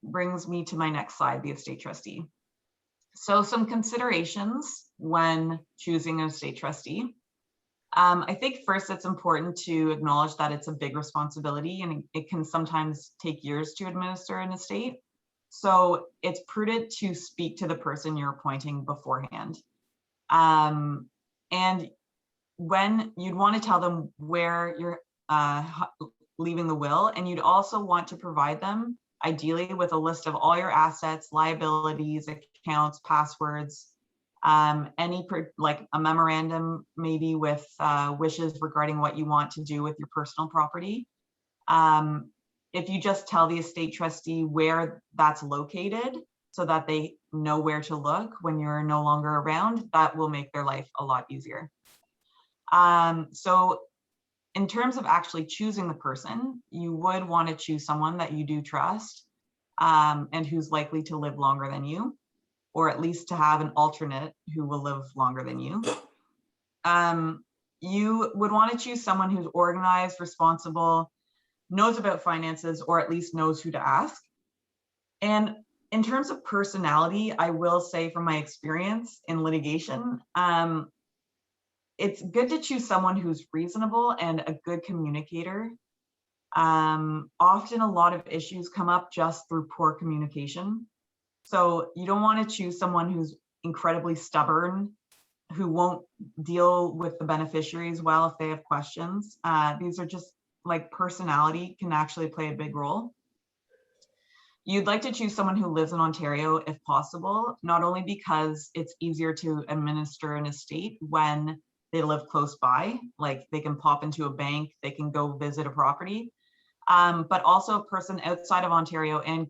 brings me to my next slide, the estate trustee. So some considerations when choosing an estate trustee. I think first it's important to acknowledge that it's a big responsibility and it can sometimes take years to administer an estate. So it's prudent to speak to the person you're appointing beforehand. And when you'd want to tell them where you're leaving the will, and you'd also want to provide them ideally with a list of all your assets, liabilities, accounts, passwords, like a memorandum maybe with wishes regarding what you want to do with your personal property. If you just tell the estate trustee where that's located so that they know where to look when you're no longer around, that will make their life a lot easier. So in terms of actually choosing the person, you would want to choose someone that you do trust and who's likely to live longer than you, or at least to have an alternate who will live longer than you. You would want to choose someone who's organized, responsible, knows about finances, or at least knows who to ask. And in terms of personality, I will say from my experience in litigation, it's good to choose someone who's reasonable and a good communicator. Often a lot of issues come up just through poor communication. So you don't want to choose someone who's incredibly stubborn, who won't deal with the beneficiaries well if they have questions. These are just like personality can actually play a big role. You'd like to choose someone who lives in Ontario if possible, not only because it's easier to administer an estate when they live close by, like they can pop into a bank, they can go visit a property, but also a person outside of Ontario and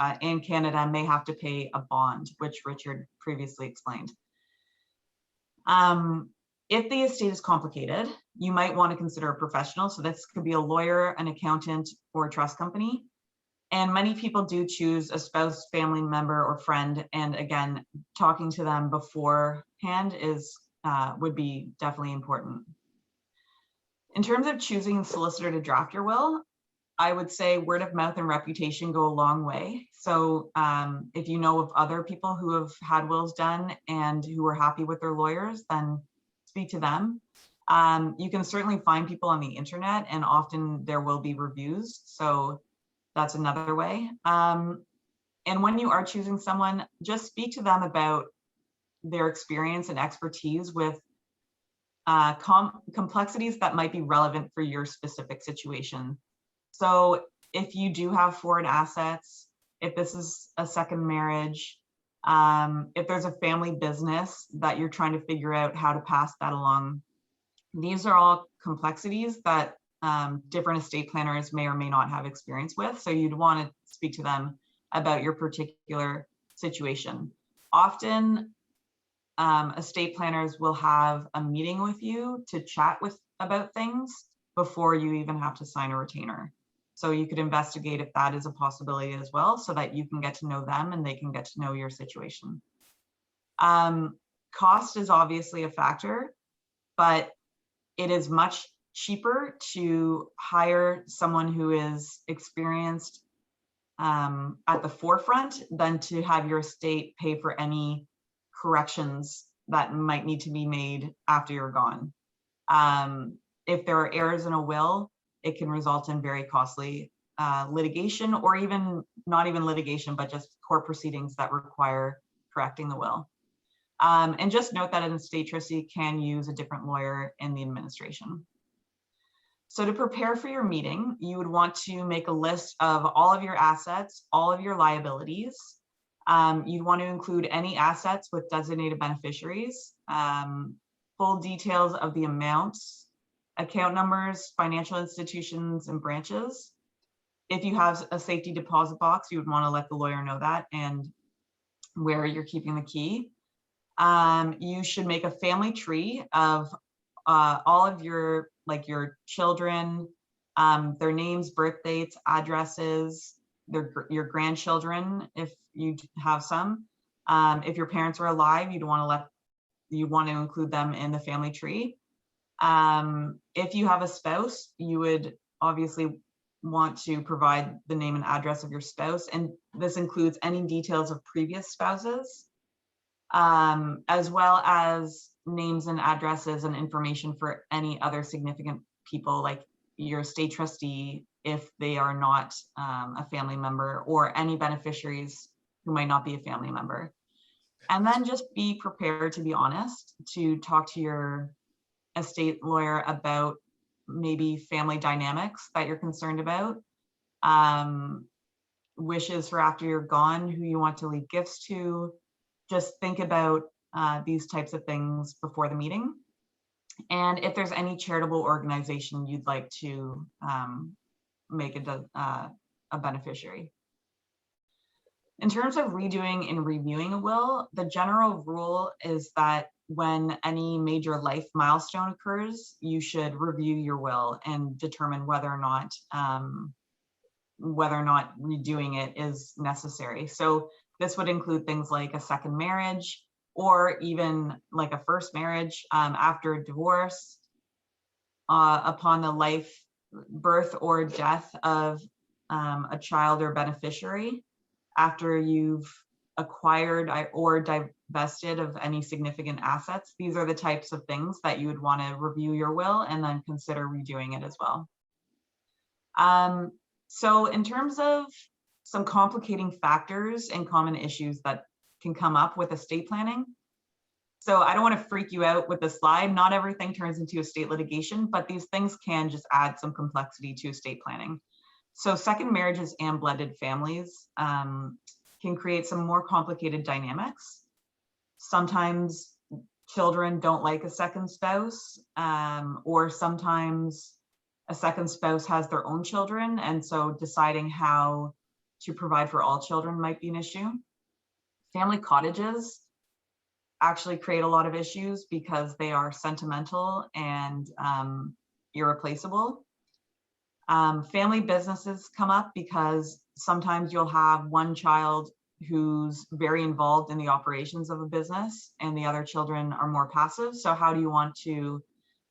and Canada may have to pay a bond, which Richard previously explained. If the estate is complicated, you might want to consider a professional. So this could be a lawyer, an accountant, or a trust company. And many people do choose a spouse, family member, or friend. And again, talking to them beforehand would be definitely important. In terms of choosing a solicitor to draft your will, I would say word of mouth and reputation go a long way. So if you know of other people who have had wills done and who are happy with their lawyers, then speak to them. You can certainly find people on the internet, and often there will be reviews. So that's another way. And when you are choosing someone, just speak to them about their experience and expertise with complexities that might be relevant for your specific situation. So if you do have foreign assets, if this is a second marriage, if there's a family business that you're trying to figure out how to pass that along, these are all complexities that different estate planners may or may not have experience with. So you'd want to speak to them about your particular situation. Often, estate planners will have a meeting with you to chat about things before you even have to sign a retainer. So you could investigate if that is a possibility as well, so that you can get to know them and they can get to know your situation. Cost is obviously a factor, but it is much cheaper to hire someone who is experienced at the forefront than to have your estate pay for any corrections that might need to be made after you're gone. If there are errors in a will, it can result in very costly litigation, or even not even litigation, but just court proceedings that require correcting the will. And just note that an estate trustee can use a different lawyer in the administration. So to prepare for your meeting, you would want to make a list of all of your assets, all of your liabilities. You'd want to include any assets with designated beneficiaries, full details of the amounts, account numbers, financial institutions, and branches. If you have a safety deposit box, you would want to let the lawyer know that and where you're keeping the key. You should make a family tree of all of your children, their names, birth dates, addresses, your grandchildren, if you have some. If your parents are alive, you want to include them in the family tree. If you have a spouse, you would obviously want to provide the name and address of your spouse, and this includes any details of previous spouses, as well as names and addresses and information for any other significant people, like your estate trustee, if they are not a family member, or any beneficiaries who might not be a family member. And then just be prepared to be honest, to talk to your estate lawyer about maybe family dynamics that you're concerned about, wishes for after you're gone, who you want to leave gifts to. Just think about these types of things before the meeting. And if there's any charitable organization you'd like to make a beneficiary. In terms of redoing and reviewing a will, the general rule is that when any major life milestone occurs, you should review your will and determine whether or not redoing it is necessary. So this would include things like a second marriage, or even like a first marriage after a divorce, upon the birth or death of a child or beneficiary, after you've acquired or divested of any significant assets. These are the types of things that you would want to review your will and then consider redoing it as well. So in terms of some complicating factors and common issues that can come up with estate planning. So I don't want to freak you out with the slide. Not everything turns into estate litigation, but these things can just add some complexity to estate planning. So second marriages and blended families can create some more complicated dynamics. Sometimes children don't like a second spouse, or sometimes a second spouse has their own children. And so deciding how to provide for all children might be an issue. Family cottages actually create a lot of issues because they are sentimental and irreplaceable. Family businesses come up because sometimes you'll have one child who's very involved in the operations of a business and the other children are more passive. So how do you want to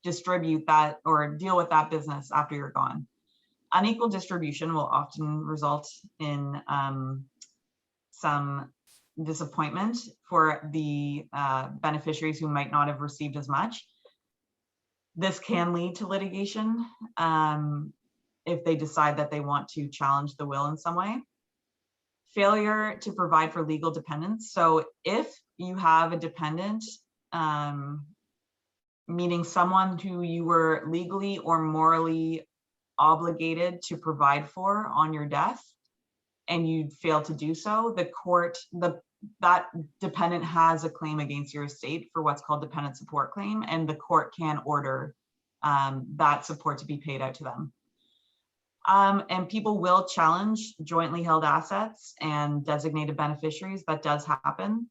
distribute that or deal with that business after you're gone? Unequal distribution will often result in some disappointment for the beneficiaries who might not have received as much. This can lead to litigation if they decide that they want to challenge the will in some way. Failure to provide for legal dependents. So if you have a dependent, meaning someone who you were legally or morally obligated to provide for on your death, and you fail to do so, the court, that dependent has a claim against your estate for what's called dependent support claim, and the court can order that support to be paid out to them. And people will challenge jointly held assets and designated beneficiaries. That does happen.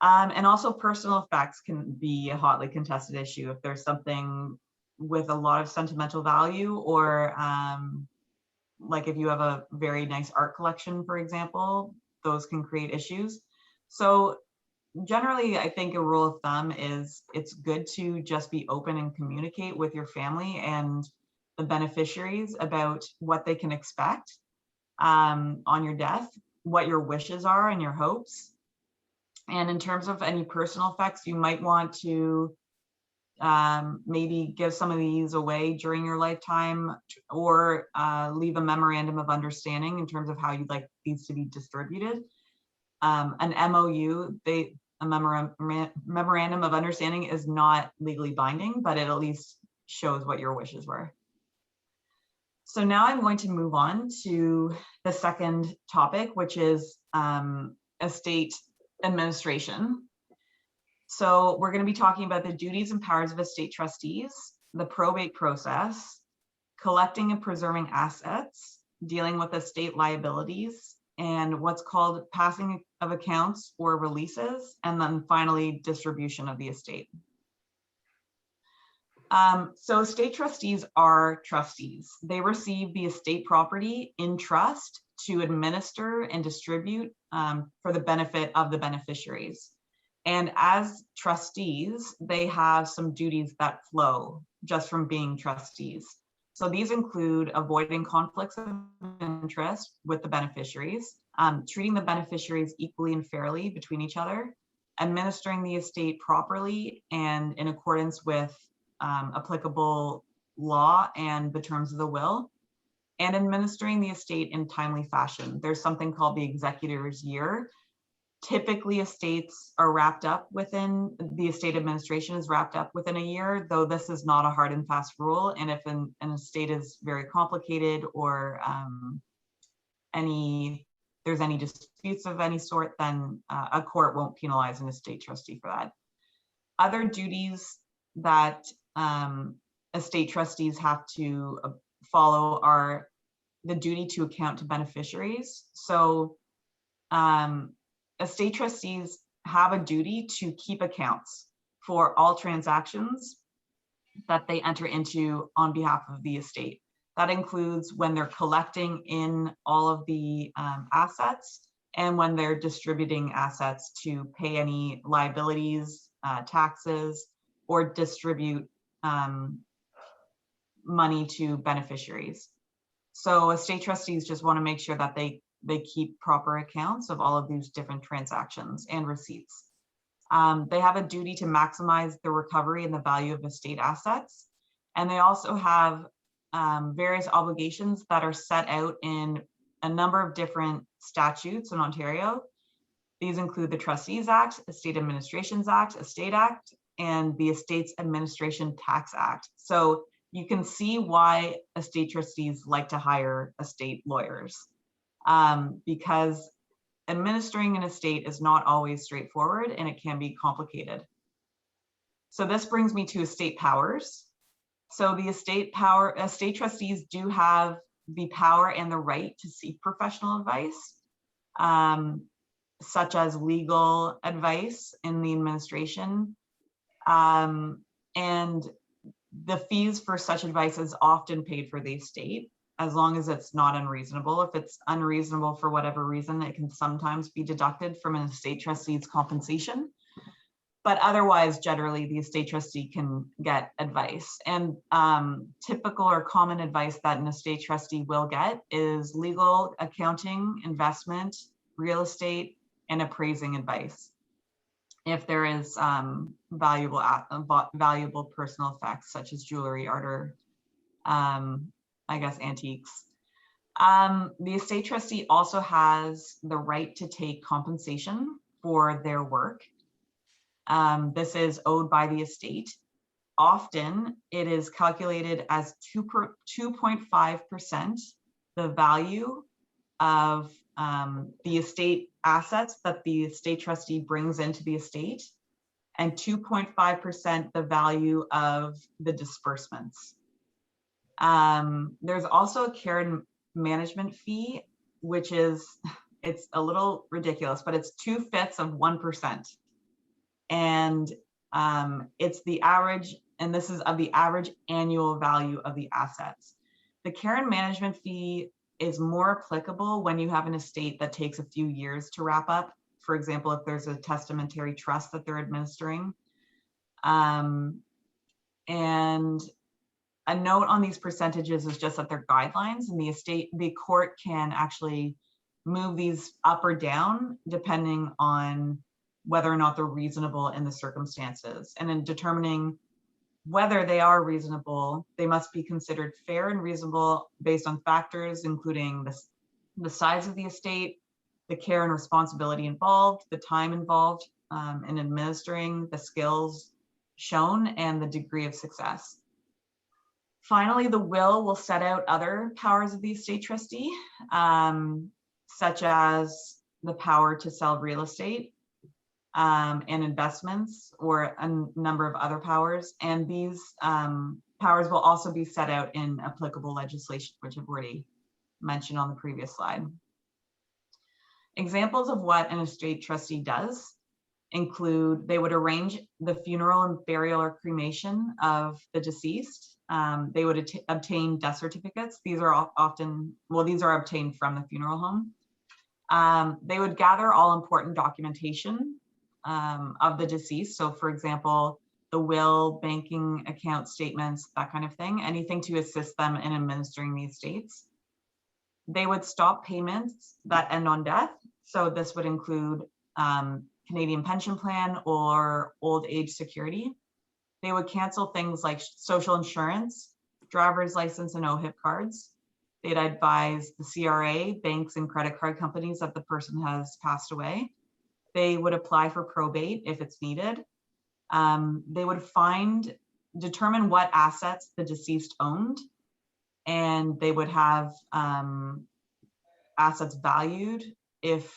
And also personal effects can be a hotly contested issue. If there's something with a lot of sentimental value, or like if you have a very nice art collection, for example, those can create issues. So generally, I think a rule of thumb is it's good to just be open and communicate with your family and the beneficiaries about what they can expect on your death, what your wishes are and your hopes. And in terms of any personal effects, you might want to maybe give some of these away during your lifetime, or leave a memorandum of understanding in terms of how you'd like these to be distributed. An MOU, a memorandum of understanding is not legally binding, but it at least shows what your wishes were. So now I'm going to move on to the second topic, which is estate administration. So we're going to be talking about the duties and powers of estate trustees, the probate process, collecting and preserving assets, dealing with estate liabilities, and what's called passing of accounts or releases, and then finally distribution of the estate. So estate trustees are trustees. They receive the estate property in trust to administer and distribute for the benefit of the beneficiaries. And as trustees, they have some duties that flow just from being trustees. So these include avoiding conflicts of interest with the beneficiaries, treating the beneficiaries equally and fairly between each other, administering the estate properly and in accordance with applicable law and the terms of the will, and administering the estate in timely fashion. There's something called the executor's year. Typically, estates are wrapped up within, the estate administration is wrapped up within a year, though this is not a hard and fast rule. And if an estate is very complicated, or there's any disputes of any sort, then a court won't penalize an estate trustee for that. Other duties that estate trustees have to follow are the duty to account to beneficiaries. So estate trustees have a duty to keep accounts for all transactions that they enter into on behalf of the estate. That includes when they're collecting in all of the assets, and when they're distributing assets to pay any liabilities, taxes, or distribute money to beneficiaries. So estate trustees just want to make sure that they keep proper accounts of all of these different transactions and receipts. They have a duty to maximize the recovery and the value of estate assets. And they also have various obligations that are set out in a number of different statutes in Ontario. These include the Trustees Act, Estate Administrations Act, Estate Act, and the Estates Administration Tax Act. So you can see why estate trustees like to hire estate lawyers, because administering an estate is not always straightforward and it can be complicated. So this brings me to estate powers. So the estate trustees do have the power and the right to seek professional advice, such as legal advice in the administration. And the fees for such advice is often paid for the estate, as long as it's not unreasonable. If it's unreasonable for whatever reason, it can sometimes be deducted from an estate trustee's compensation. But otherwise, generally, the estate trustee can get advice. And typical or common advice that an estate trustee will get is legal, accounting, investment, real estate, and appraising advice, if there is valuable personal effects, such as jewelry, art, or I guess antiques. The estate trustee also has the right to take compensation for their work. This is owed by the estate. Often it is calculated as 2.5% the value of the estate assets that the estate trustee brings into the estate, and 2.5% the value of the disbursements. There's also a care and management fee, which is, it's a little ridiculous, but it's 2/5 of 1%. And it's the average, and this is of the average annual value of the assets. The care and management fee is more applicable when you have an estate that takes a few years to wrap up. For example, if there's a testamentary trust that they're administering. And a note on these percentages is just that they're guidelines, and the court can actually move these up or down depending on whether or not they're reasonable in the circumstances. And in determining whether they are reasonable, they must be considered fair and reasonable based on factors including the size of the estate, the care and responsibility involved, the time involved in administering, the skills shown, and the degree of success. Finally, the will set out other powers of the estate trustee, such as the power to sell real estate, and investments, or a number of other powers. And these powers will also be set out in applicable legislation, which I've already mentioned on the previous slide. Examples of what an estate trustee does include, they would arrange the funeral and burial or cremation of the deceased. They would obtain death certificates. These are often, well, these are obtained from the funeral home. They would gather all important documentation of the deceased. So for example, the will, banking account statements, that kind of thing, anything to assist them in administering the estates. They would stop payments that end on death. So this would include Canadian pension plan or old age security. They would cancel things like social insurance, driver's license, and OHIP cards. They'd advise the CRA, banks, and credit card companies that the person has passed away. They would apply for probate if it's needed. They would determine what assets the deceased owned, and they would have assets valued if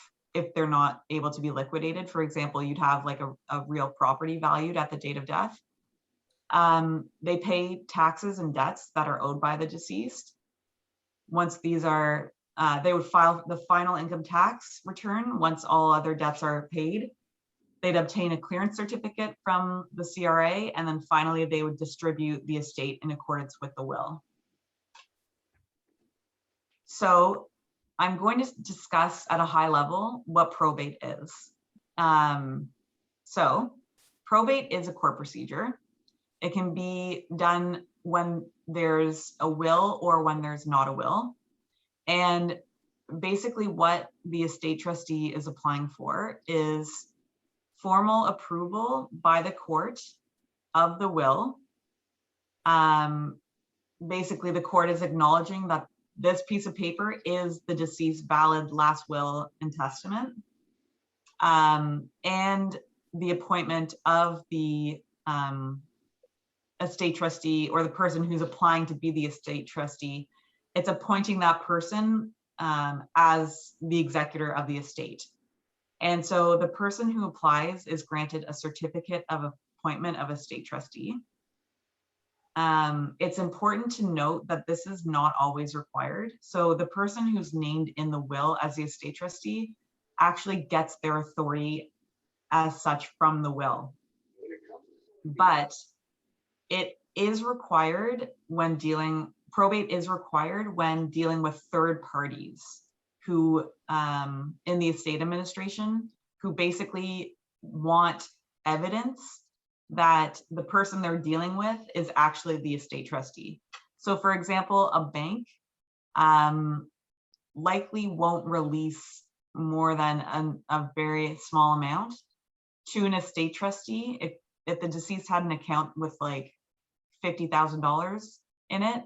they're not able to be liquidated. For example, you'd have like a real property valued at the date of death. They pay taxes and debts that are owed by the deceased. Once these are, they would file the final income tax return once all other debts are paid. They'd obtain a clearance certificate from the CRA, and then finally they would distribute the estate in accordance with the will. So I'm going to discuss at a high level what probate is. So probate is a court procedure. It can be done when there's a will or when there's not a will. And basically what the estate trustee is applying for is formal approval by the court of the will. Basically, the court is acknowledging that this piece of paper is the deceased's valid last will and testament, and the appointment of the estate trustee, or the person who's applying to be the estate trustee. It's appointing that person as the executor of the estate. And so the person who applies is granted a certificate of appointment of estate trustee. it's important to note that this is not always required. So the person who's named in the will as the estate trustee actually gets their authority as such from the will. But it is required when probate is required when dealing with third parties who, in the estate administration, who basically want evidence that the person they're dealing with is actually the estate trustee. So for example, a bank likely won't release more than a very small amount to an estate trustee. If the deceased had an account with like $50,000 in it,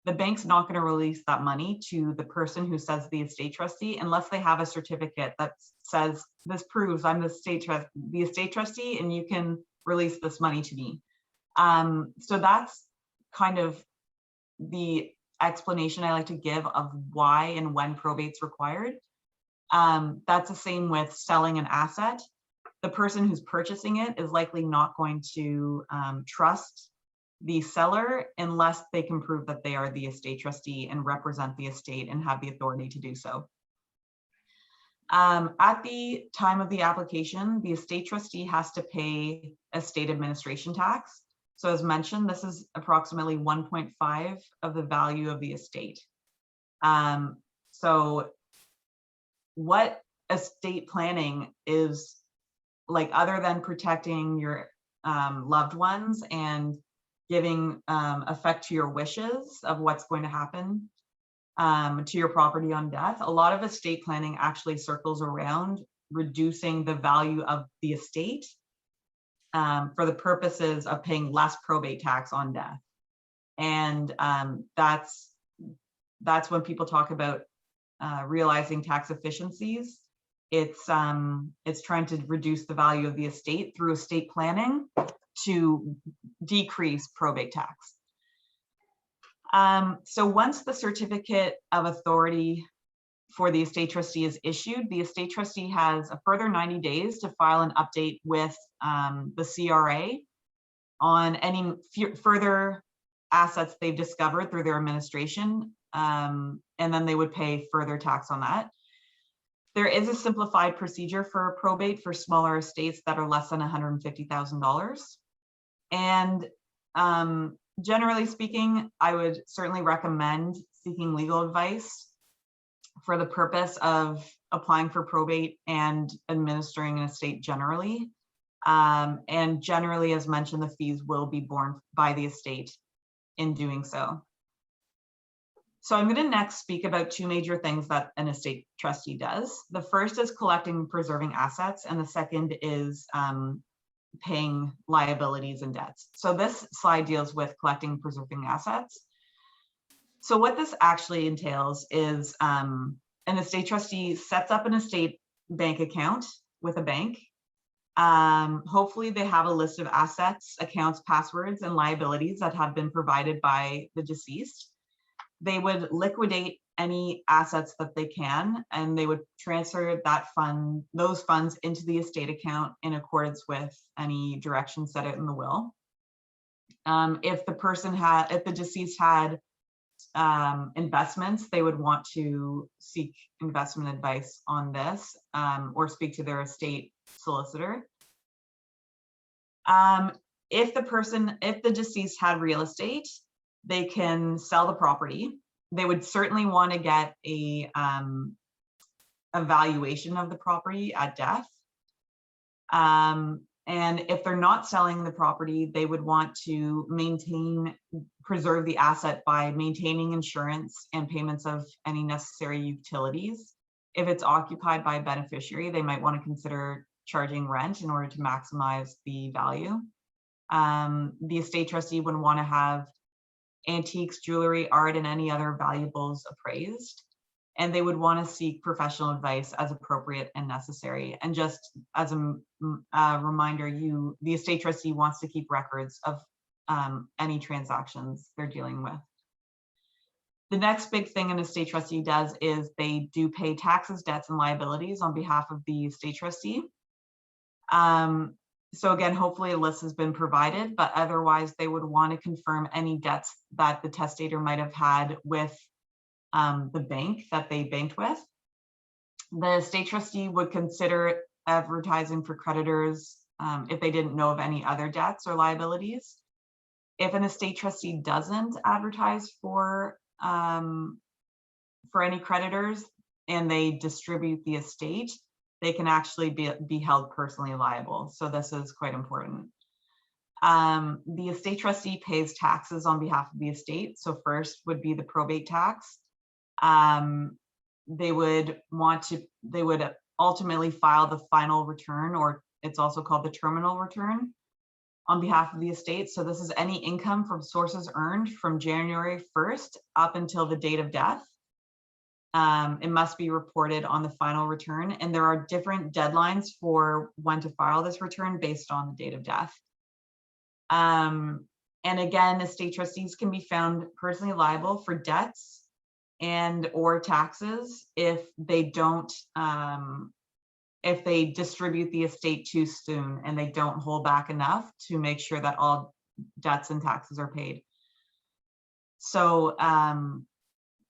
the bank's not going to release that money to the person who says the estate trustee unless they have a certificate that says this proves I'm the estate trustee and you can release this money to me. So that's kind of the explanation I like to give of why and when probate's required. That's the same with selling an asset. The person who's purchasing it is likely not going to trust the seller unless they can prove that they are the estate trustee and represent the estate and have the authority to do so. At the time of the application, the estate trustee has to pay estate administration tax. So as mentioned, this is approximately 1.5 of the value of the estate. So what estate planning is like, other than protecting your loved ones and giving effect to your wishes of what's going to happen to your property on death, a lot of estate planning actually circles around reducing the value of the estate for the purposes of paying less probate tax on death. And that's when people talk about realizing tax efficiencies. It's trying to reduce the value of the estate through estate planning to decrease probate tax. So once the certificate of authority for the estate trustee is issued, the estate trustee has a further 90 days to file an update with the CRA on any further assets they've discovered through their administration, and then they would pay further tax on that. There is a simplified procedure for probate for smaller estates that are less than $150,000. And generally speaking, I would certainly recommend seeking legal advice for the purpose of applying for probate and administering an estate generally. And generally, as mentioned, the fees will be borne by the estate in doing so. So I'm going to next speak about two major things that an estate trustee does. The first is collecting and preserving assets, and the second is paying liabilities and debts. So this slide deals with collecting and preserving assets. So what this actually entails is an estate trustee sets up an estate bank account with a bank. Hopefully they have a list of assets, accounts, passwords, and liabilities that have been provided by the deceased. They would liquidate any assets that they can, and they would transfer those funds into the estate account in accordance with any directions set out in the will. If the deceased had investments, they would want to seek investment advice on this, or speak to their estate solicitor. If the deceased had real estate, they can sell the property. They would certainly want to get a valuation of the property at death. And if they're not selling the property, they would want to preserve the asset by maintaining insurance and payments of any necessary utilities. If it's occupied by a beneficiary, they might want to consider charging rent in order to maximize the value. The estate trustee would want to have antiques, jewelry, art, and any other valuables appraised. And they would want to seek professional advice as appropriate and necessary. And just as a reminder, the estate trustee wants to keep records of any transactions they're dealing with. The next big thing an estate trustee does is they do pay taxes, debts, and liabilities on behalf of the estate trustee. So again, hopefully a list has been provided, but otherwise they would want to confirm any debts that the testator might have had with the bank that they banked with. The estate trustee would consider advertising for creditors if they didn't know of any other debts or liabilities. If an estate trustee doesn't advertise for any creditors and they distribute the estate, they can actually be held personally liable. So this is quite important. The estate trustee pays taxes on behalf of the estate. So first would be the probate tax. They would ultimately file the final return, or it's also called the terminal return, on behalf of the estate. So this is any income from sources earned from January 1st up until the date of death. It must be reported on the final return, and there are different deadlines for when to file this return based on the date of death. And again, estate trustees can be found personally liable for debts and or taxes if they don't, if they distribute the estate too soon and they don't hold back enough to make sure that all debts and taxes are paid. So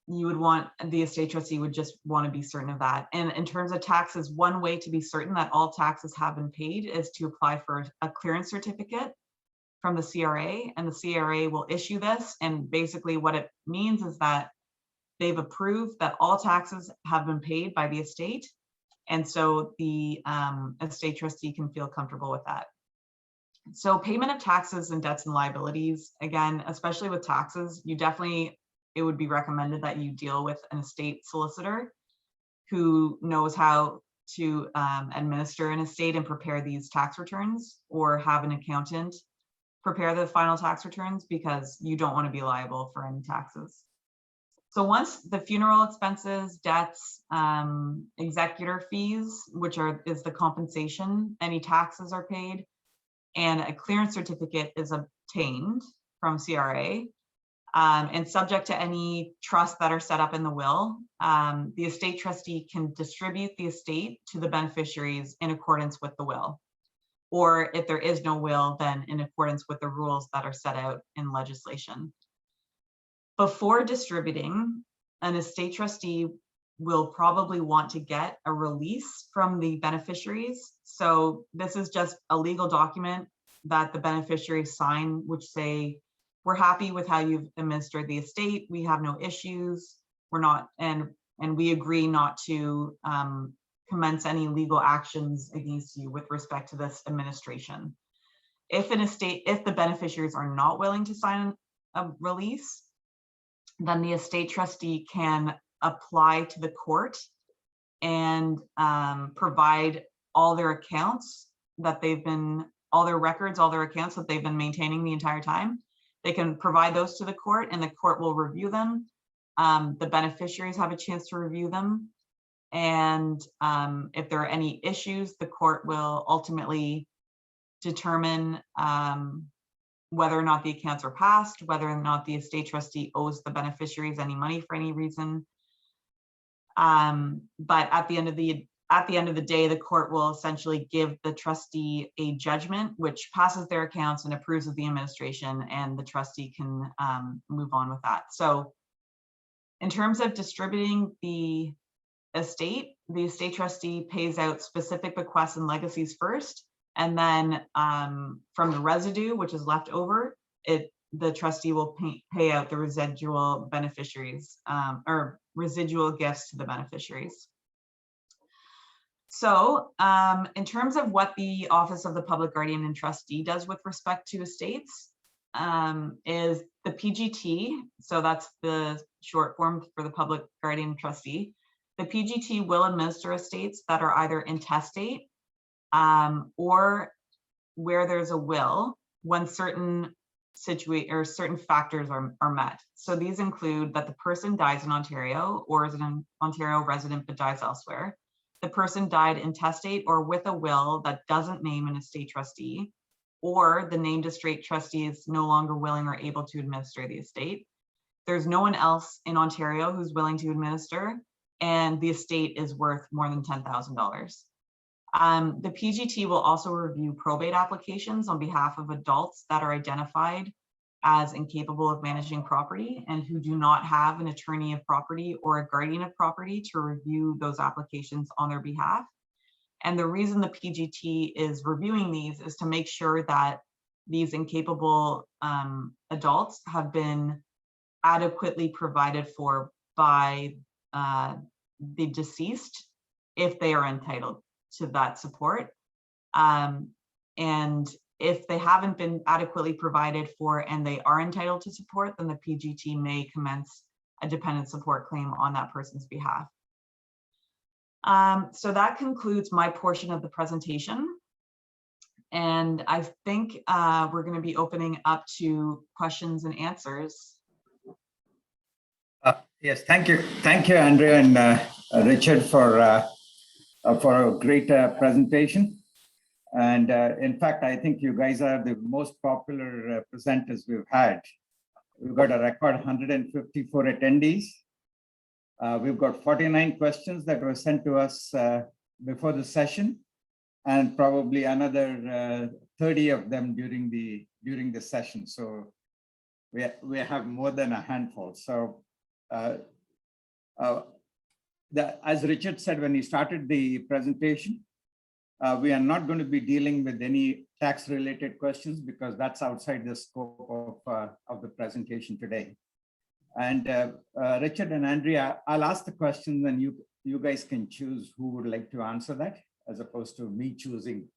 you would want, the estate trustee would just want to be certain of that. And in terms of taxes, one way to be certain that all taxes have been paid is to apply for a clearance certificate from the CRA, and the CRA will issue this. And basically what it means is that they've approved that all taxes have been paid by the estate. And so the estate trustee can feel comfortable with that. So payment of taxes and debts and liabilities, again, especially with taxes, it would be recommended that you deal with an estate solicitor who knows how to administer an estate and prepare these tax returns, or have an accountant prepare the final tax returns, because you don't want to be liable for any taxes. So once the funeral expenses, debts, executor fees, which is the compensation, any taxes are paid, and a clearance certificate is obtained from CRA, and subject to any trusts that are set up in the will, the estate trustee can distribute the estate to the beneficiaries in accordance with the will. Or if there is no will, then in accordance with the rules that are set out in legislation. Before distributing, an estate trustee will probably want to get a release from the beneficiaries. So this is just a legal document that the beneficiaries sign, which say, we're happy with how you've administered the estate. We have no issues. We're not, and we agree not to commence any legal actions against you with respect to this administration. If the beneficiaries are not willing to sign a release, then the estate trustee can apply to the court and provide all their accounts that all their records, all their accounts that they've been maintaining the entire time. They can provide those to the court, and the court will review them. The beneficiaries have a chance to review them. And if there are any issues, the court will ultimately determine whether or not the accounts are passed, whether or not the estate trustee owes the beneficiaries any money for any reason. But at the end of the day, the court will essentially give the trustee a judgment which passes their accounts and approves of the administration, and the trustee can move on with that. So in terms of distributing the estate trustee pays out specific bequests and legacies first, and then from the residue, which is left over, the trustee will pay out the residual beneficiaries or residual gifts to the beneficiaries. So in terms of what the Office of the Public Guardian and Trustee does with respect to estates, is the PGT, so that's the short form for the Public Guardian and Trustee. The PGT will administer estates that are either intestate or where there's a will, when certain factors are met. So these include that the person dies in Ontario or is an Ontario resident but dies elsewhere. The person died intestate or with a will that doesn't name an estate trustee, or the named estate trustee is no longer willing or able to administer the estate. There's no one else in Ontario who's willing to administer, and the estate is worth more than $10,000. The PGT will also review probate applications on behalf of adults that are identified as incapable of managing property and who do not have an attorney of property or a guardian of property to review those applications on their behalf. And the reason the PGT is reviewing these is to make sure that these incapable adults have been adequately provided for by the deceased if they are entitled to that support. And if they haven't been adequately provided for and they are entitled to support, then the PGT may commence a dependent support claim on that person's behalf. So that concludes my portion of the presentation. And I think we're going to be opening up to questions and answers. Yes, thank you, Andrea and Richard for a great presentation. And in fact, I think you guys are the most popular presenters we've had. We've got a record 154 attendees. We've got 49 questions that were sent to us before the session, and probably another 30 of them during the session. So we have more than a handful. So as Richard said when he started the presentation, we are not going to be dealing with any tax-related questions because that's outside the scope of the presentation today. And Richard and Andrea, I'll ask the questions and you guys can choose who would like to answer that, as opposed to me choosing.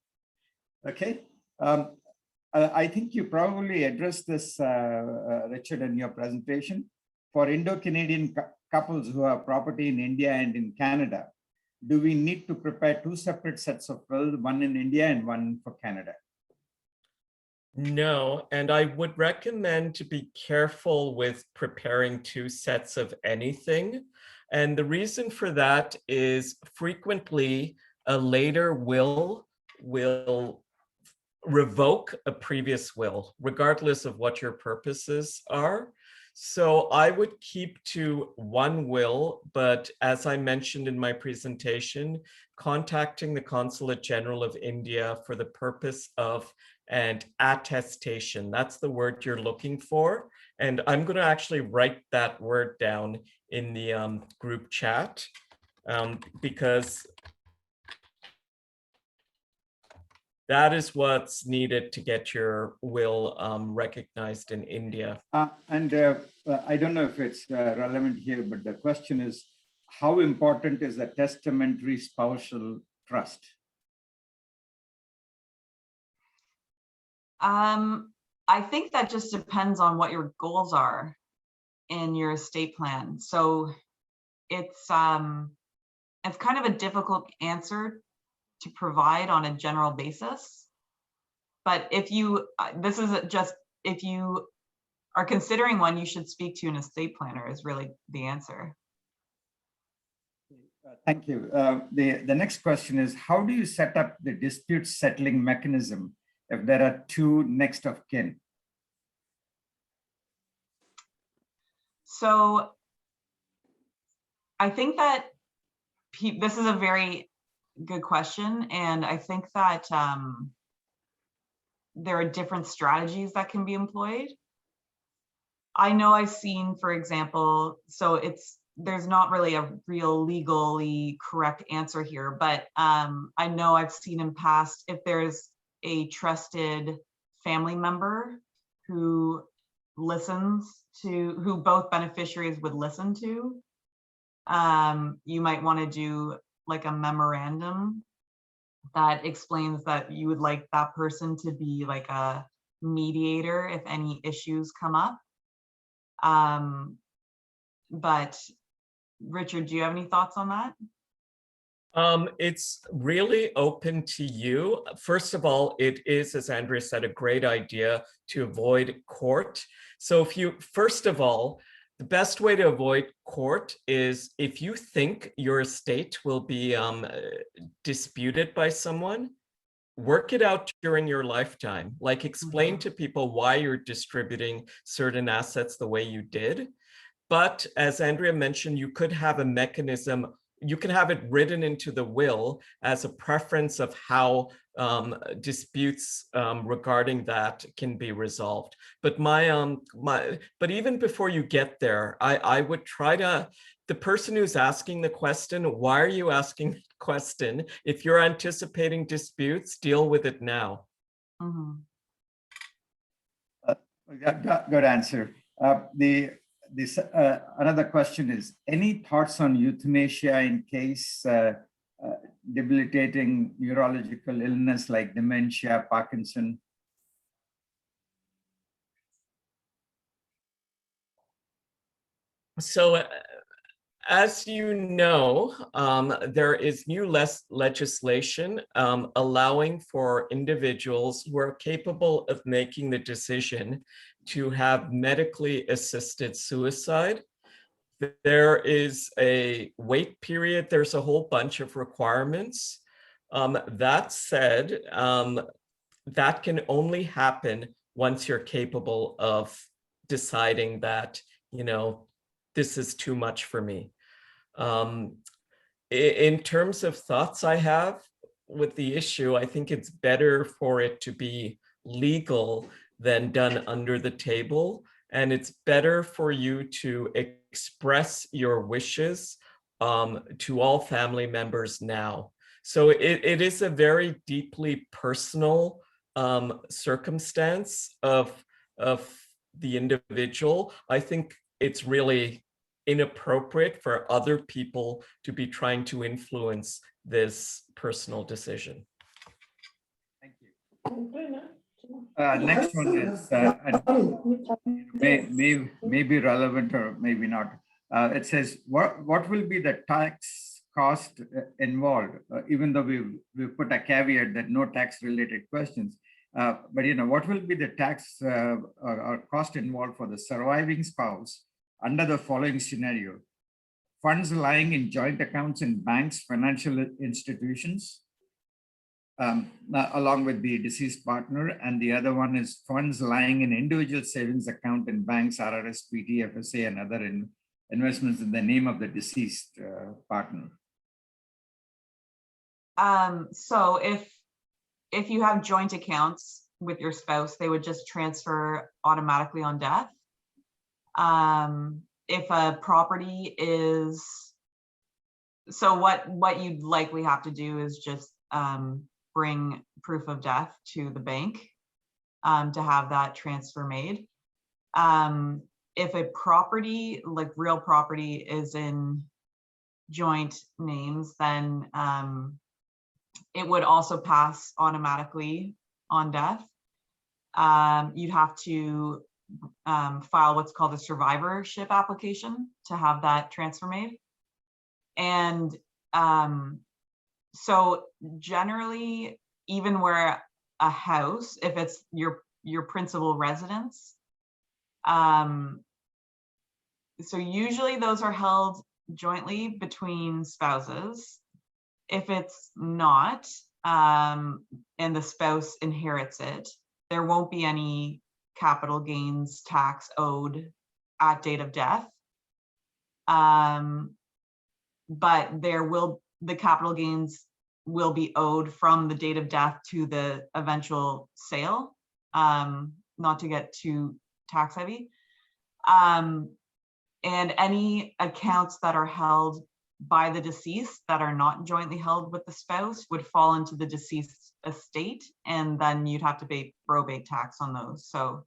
Okay. I think you probably addressed this, Richard, in your presentation. For Indo-Canadian couples who have property in India and in Canada, do we need to prepare two separate sets of will, one in India and one for Canada? No, and I would recommend to be careful with preparing two sets of anything. And the reason for that is frequently a later will revoke a previous will, regardless of what your purposes are. So I would keep to one will, but as I mentioned in my presentation, contacting the Consulate General of India for the purpose of an attestation. That's the word you're looking for. And I'm going to actually write that word down in the group chat because that is what's needed to get your will recognized in India. I don't know if it's relevant here, but the question is, how important is a testamentary spousal trust? I think that just depends on what your goals are in your estate plan. So it's kind of a difficult answer to provide on a general basis. But if you, if you are considering one, you should speak to an estate planner is really the answer. Thank you. The next question is, how do you set up the dispute settling mechanism if there are two next of kin? So I think that this is a very good question. And I think that there are different strategies that can be employed. I know I've seen, for example, so there's not really a real legally correct answer here, but I know I've seen in past, if there's a trusted family member who who both beneficiaries would listen to, you might want to do like a memorandum that explains that you would like that person to be like a mediator if any issues come up. But Richard, do you have any thoughts on that? It's really open to you. First of all, it is, as Andrea said, a great idea to avoid court. So first of all, the best way to avoid court is if you think your estate will be disputed by someone, work it out during your lifetime. Like explain to people why you're distributing certain assets the way you did. But as Andrea mentioned, you could have a mechanism you can have it written into the will as a preference of how disputes regarding that can be resolved. But but even before you get there, I would try to, the person who's asking the question, why are you asking the question? If you're anticipating disputes, deal with it now. Mhm. Good answer. Another question is, any thoughts on euthanasia in case debilitating neurological illness like dementia, Parkinson? So as you know, there is new legislation allowing for individuals who are capable of making the decision to have medically assisted suicide. There is a wait period. There's a whole bunch of requirements. That said, that can only happen once you're capable of deciding that, this is too much for me. In terms of thoughts I have with the issue, I think it's better for it to be legal than done under the table. And it's better for you to express your wishes to all family members now. So it is a very deeply personal circumstance of the individual. I think it's really inappropriate for other people to be trying to influence this personal decision. Thank you. Next one is may be relevant or maybe not. It says, what will be the tax cost involved? Even though we put a caveat that no tax related questions, but what will be the tax or cost involved for the surviving spouse under the following scenario: funds lying in joint accounts in banks, financial institutions, along with the deceased partner, and the other one is funds lying in individual savings account in banks, RRS, PT, FSA, and other investments in the name of the deceased partner. So if you have joint accounts with your spouse, they would just transfer automatically on death. If a property is, so what you'd likely have to do is just bring proof of death to the bank to have that transfer made. If a property, like real property, is in joint names, then it would also pass automatically on death. You'd have to file what's called a survivorship application to have that transfer made. And so generally, even where a house, if it's your principal residence, so usually those are held jointly between spouses. If it's not, and the spouse inherits it, there won't be any capital gains tax owed at date of death. But the capital gains will be owed from the date of death to the eventual sale, not to get too tax heavy. And any accounts that are held by the deceased that are not jointly held with the spouse would fall into the deceased estate, and then you'd have to pay probate tax on those. So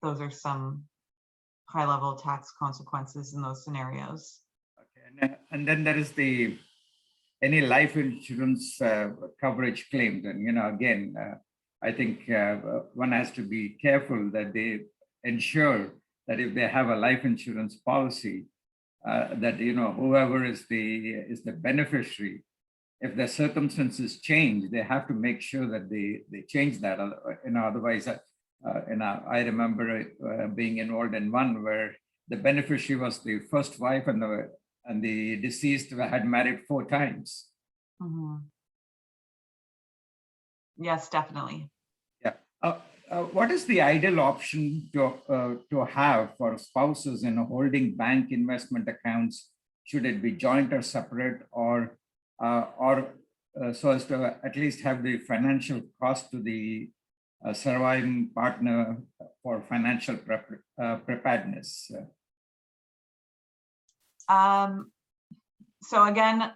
those are some high-level tax consequences in those scenarios. Okay, and then there is any life insurance coverage claims, and again, I think one has to be careful that they ensure that if they have a life insurance policy, that whoever is the beneficiary, if the circumstances change, they have to make sure that they change that. Otherwise, I remember being involved in one where the beneficiary was the first wife, and the deceased had married 4 times. Mm-hmm. Yes, definitely. Yeah. What is the ideal option to have for spouses in holding bank investment accounts should it be joint or separate, or so as to at least have the financial cost to the surviving partner for financial preparedness? So again,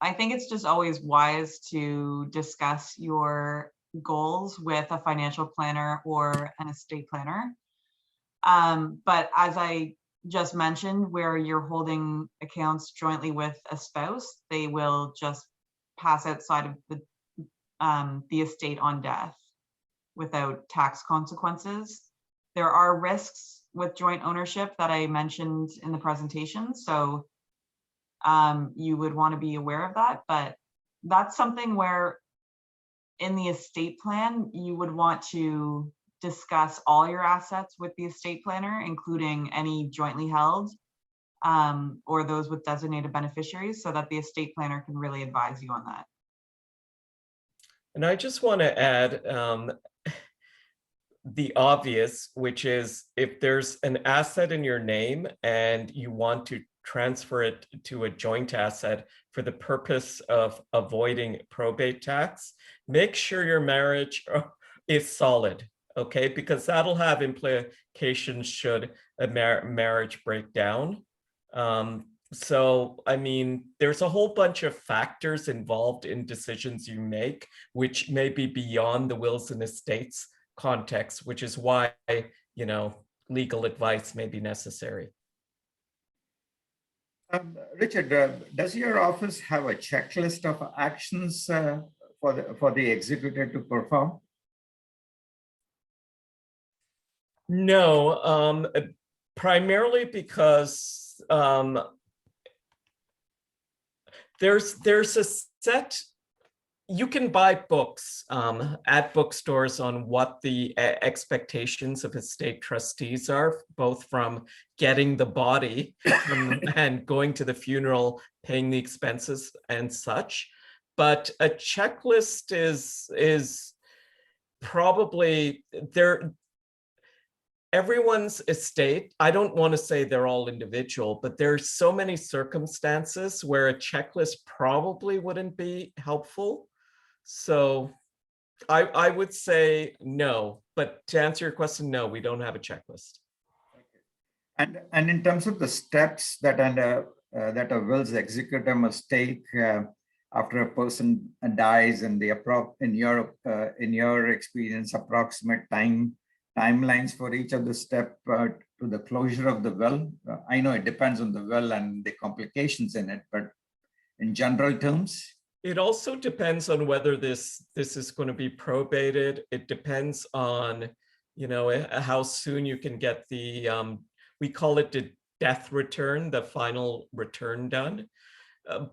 I think it's just always wise to discuss your goals with a financial planner or an estate planner. But as I just mentioned, where you're holding accounts jointly with a spouse, they will just pass outside of the estate on death without tax consequences. There are risks with joint ownership that I mentioned in the presentation, so you would want to be aware of that, but that's something where in the estate plan, you would want to discuss all your assets with the estate planner, including any jointly held or those with designated beneficiaries, so that the estate planner can really advise you on that. And I just want to add the obvious, which is if there's an asset in your name and you want to transfer it to a joint asset for the purpose of avoiding probate tax, make sure your marriage is solid, okay? Because that'll have implications should a marriage break down. So, I mean, there's a whole bunch of factors involved in decisions you make, which may be beyond the wills and estates context, which is why, you know, legal advice may be necessary. Richard, does your office have a checklist of actions for the executor to perform? No, primarily because there's a set. You can buy books at bookstores on what the expectations of estate trustees are, both from getting the body and going to the funeral, paying the expenses and such. But a checklist is probably there. Everyone's estate, I don't want to say they're all individual, but there's so many circumstances where a checklist probably wouldn't be helpful. So I would say no, but to answer your question, no, we don't have a checklist. And in terms of the steps that that a will's executor must take after a person dies, and in your experience, approximate timelines for each of the step to the closure of the will. I know it depends on the will and the complications in it, but in general terms. It also depends on whether this is going to be probated. It depends on, you know, how soon you can get the, we call it the death return, the final return done.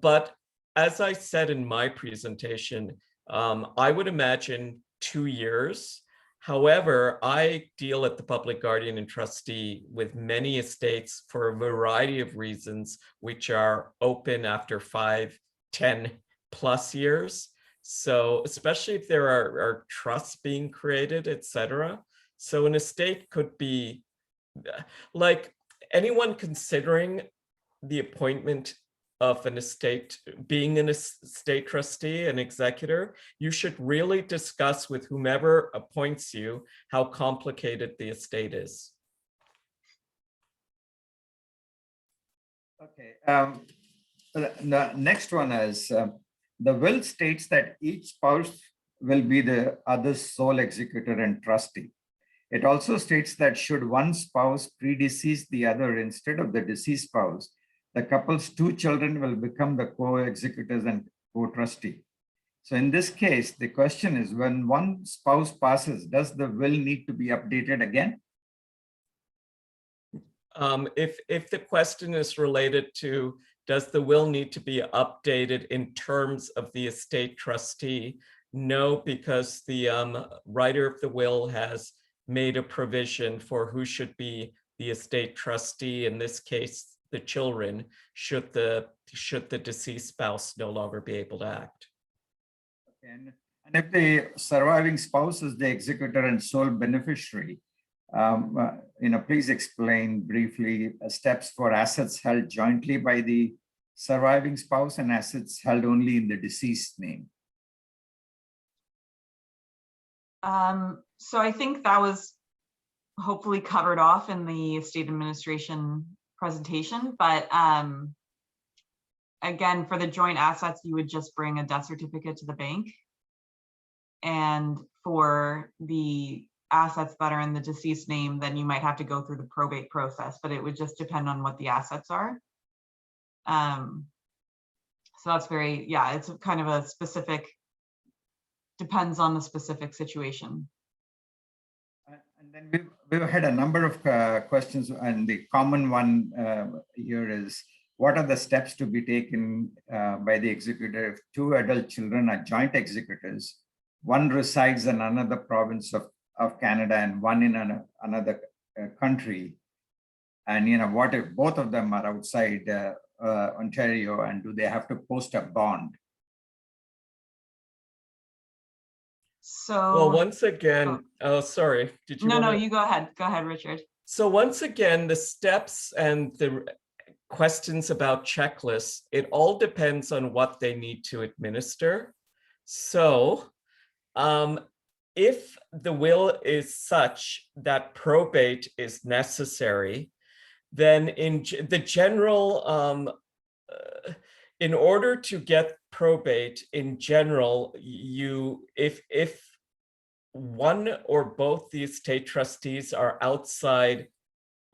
But as I said in my presentation, I would imagine 2 years. However, I deal at the Public Guardian and Trustee with many estates for a variety of reasons, which are open after 5, 10 plus years. So especially if there are trusts being created, etc. So an estate could be like anyone considering the appointment of an estate, being an estate trustee, an executor, you should really discuss with whomever appoints you how complicated the estate is. Okay. The next one is the will states that each spouse will be the other's sole executor and trustee. It also states that should one spouse predecease the other instead of the deceased spouse, the couple's 2 children will become the co-executors and co-trustee. So in this case, the question is, when one spouse passes, does the will need to be updated again? If the question is related to, does the will need to be updated in terms of the estate trustee? No, because the writer of the will has made a provision for who should be the estate trustee, in this case, the children, should the deceased spouse no longer be able to act. Okay. And if the surviving spouse is the executor and sole beneficiary, Please explain briefly steps for assets held jointly by the surviving spouse and assets held only in the deceased name. So I think that was hopefully covered off in the estate administration presentation, but again, for the joint assets, you would just bring a death certificate to the bank. And for the assets that are in the deceased name, then you might have to go through the probate process, but it would just depend on what the assets are. So that's very, yeah, it's kind of a specific, depends on the specific situation. And then we've had a number of questions, and the common one here is, what are the steps to be taken by the executor if two adult children are joint executors? One resides in another province of Canada and one in another country. And what if both of them are outside Ontario, and do they have to post a bond? So, well, once again, oh, sorry. Did you? No, you go ahead. Go ahead, Richard. So once again, the steps and the questions about checklists, it all depends on what they need to administer. So if the will is such that probate is necessary, then in the general, in order to get probate in general, if one or both the estate trustees are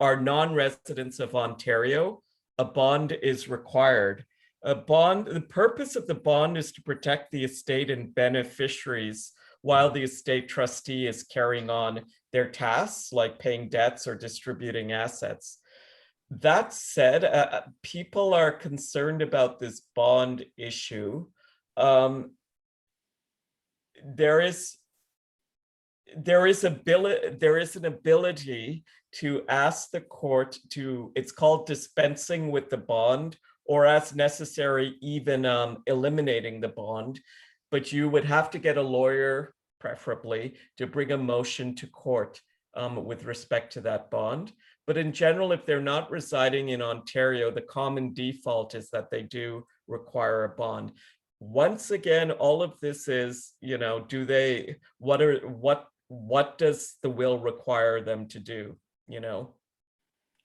non-residents of Ontario, a bond is required. A bond, the purpose of the bond is to protect the estate and beneficiaries while the estate trustee is carrying on their tasks like paying debts or distributing assets. That said, people are concerned about this bond issue. There is an ability to ask the court to, it's called dispensing with the bond, or as necessary, even eliminating the bond. But you would have to get a lawyer, preferably, to bring a motion to court with respect to that bond. But in general, if they're not residing in Ontario, the common default is that they do require a bond. Once again, all of this is, what does the will require them to do,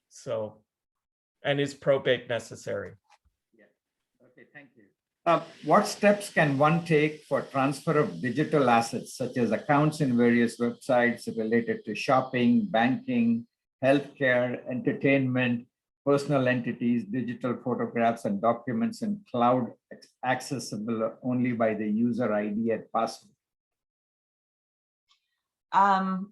So, and is probate necessary? Yeah. Okay, thank you. What steps can one take for transfer of digital assets, such as accounts in various websites related to shopping, banking, healthcare, entertainment, personal entities, digital photographs and documents in cloud accessible only by the user ID and password?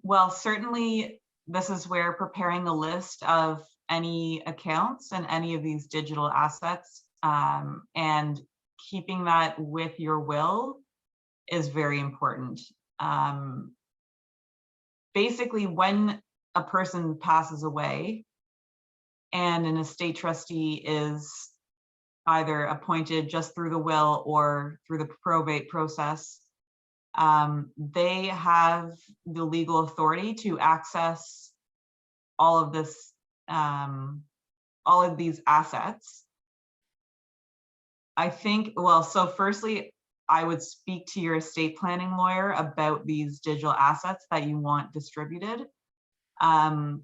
Well, certainly this is where preparing a list of any accounts and any of these digital assets and keeping that with your will is very important. Basically, when a person passes away and an estate trustee is either appointed just through the will or through the probate process, they have the legal authority to access all of this, all of these assets. I think, well, so firstly, I would speak to your estate planning lawyer about these digital assets that you want distributed, and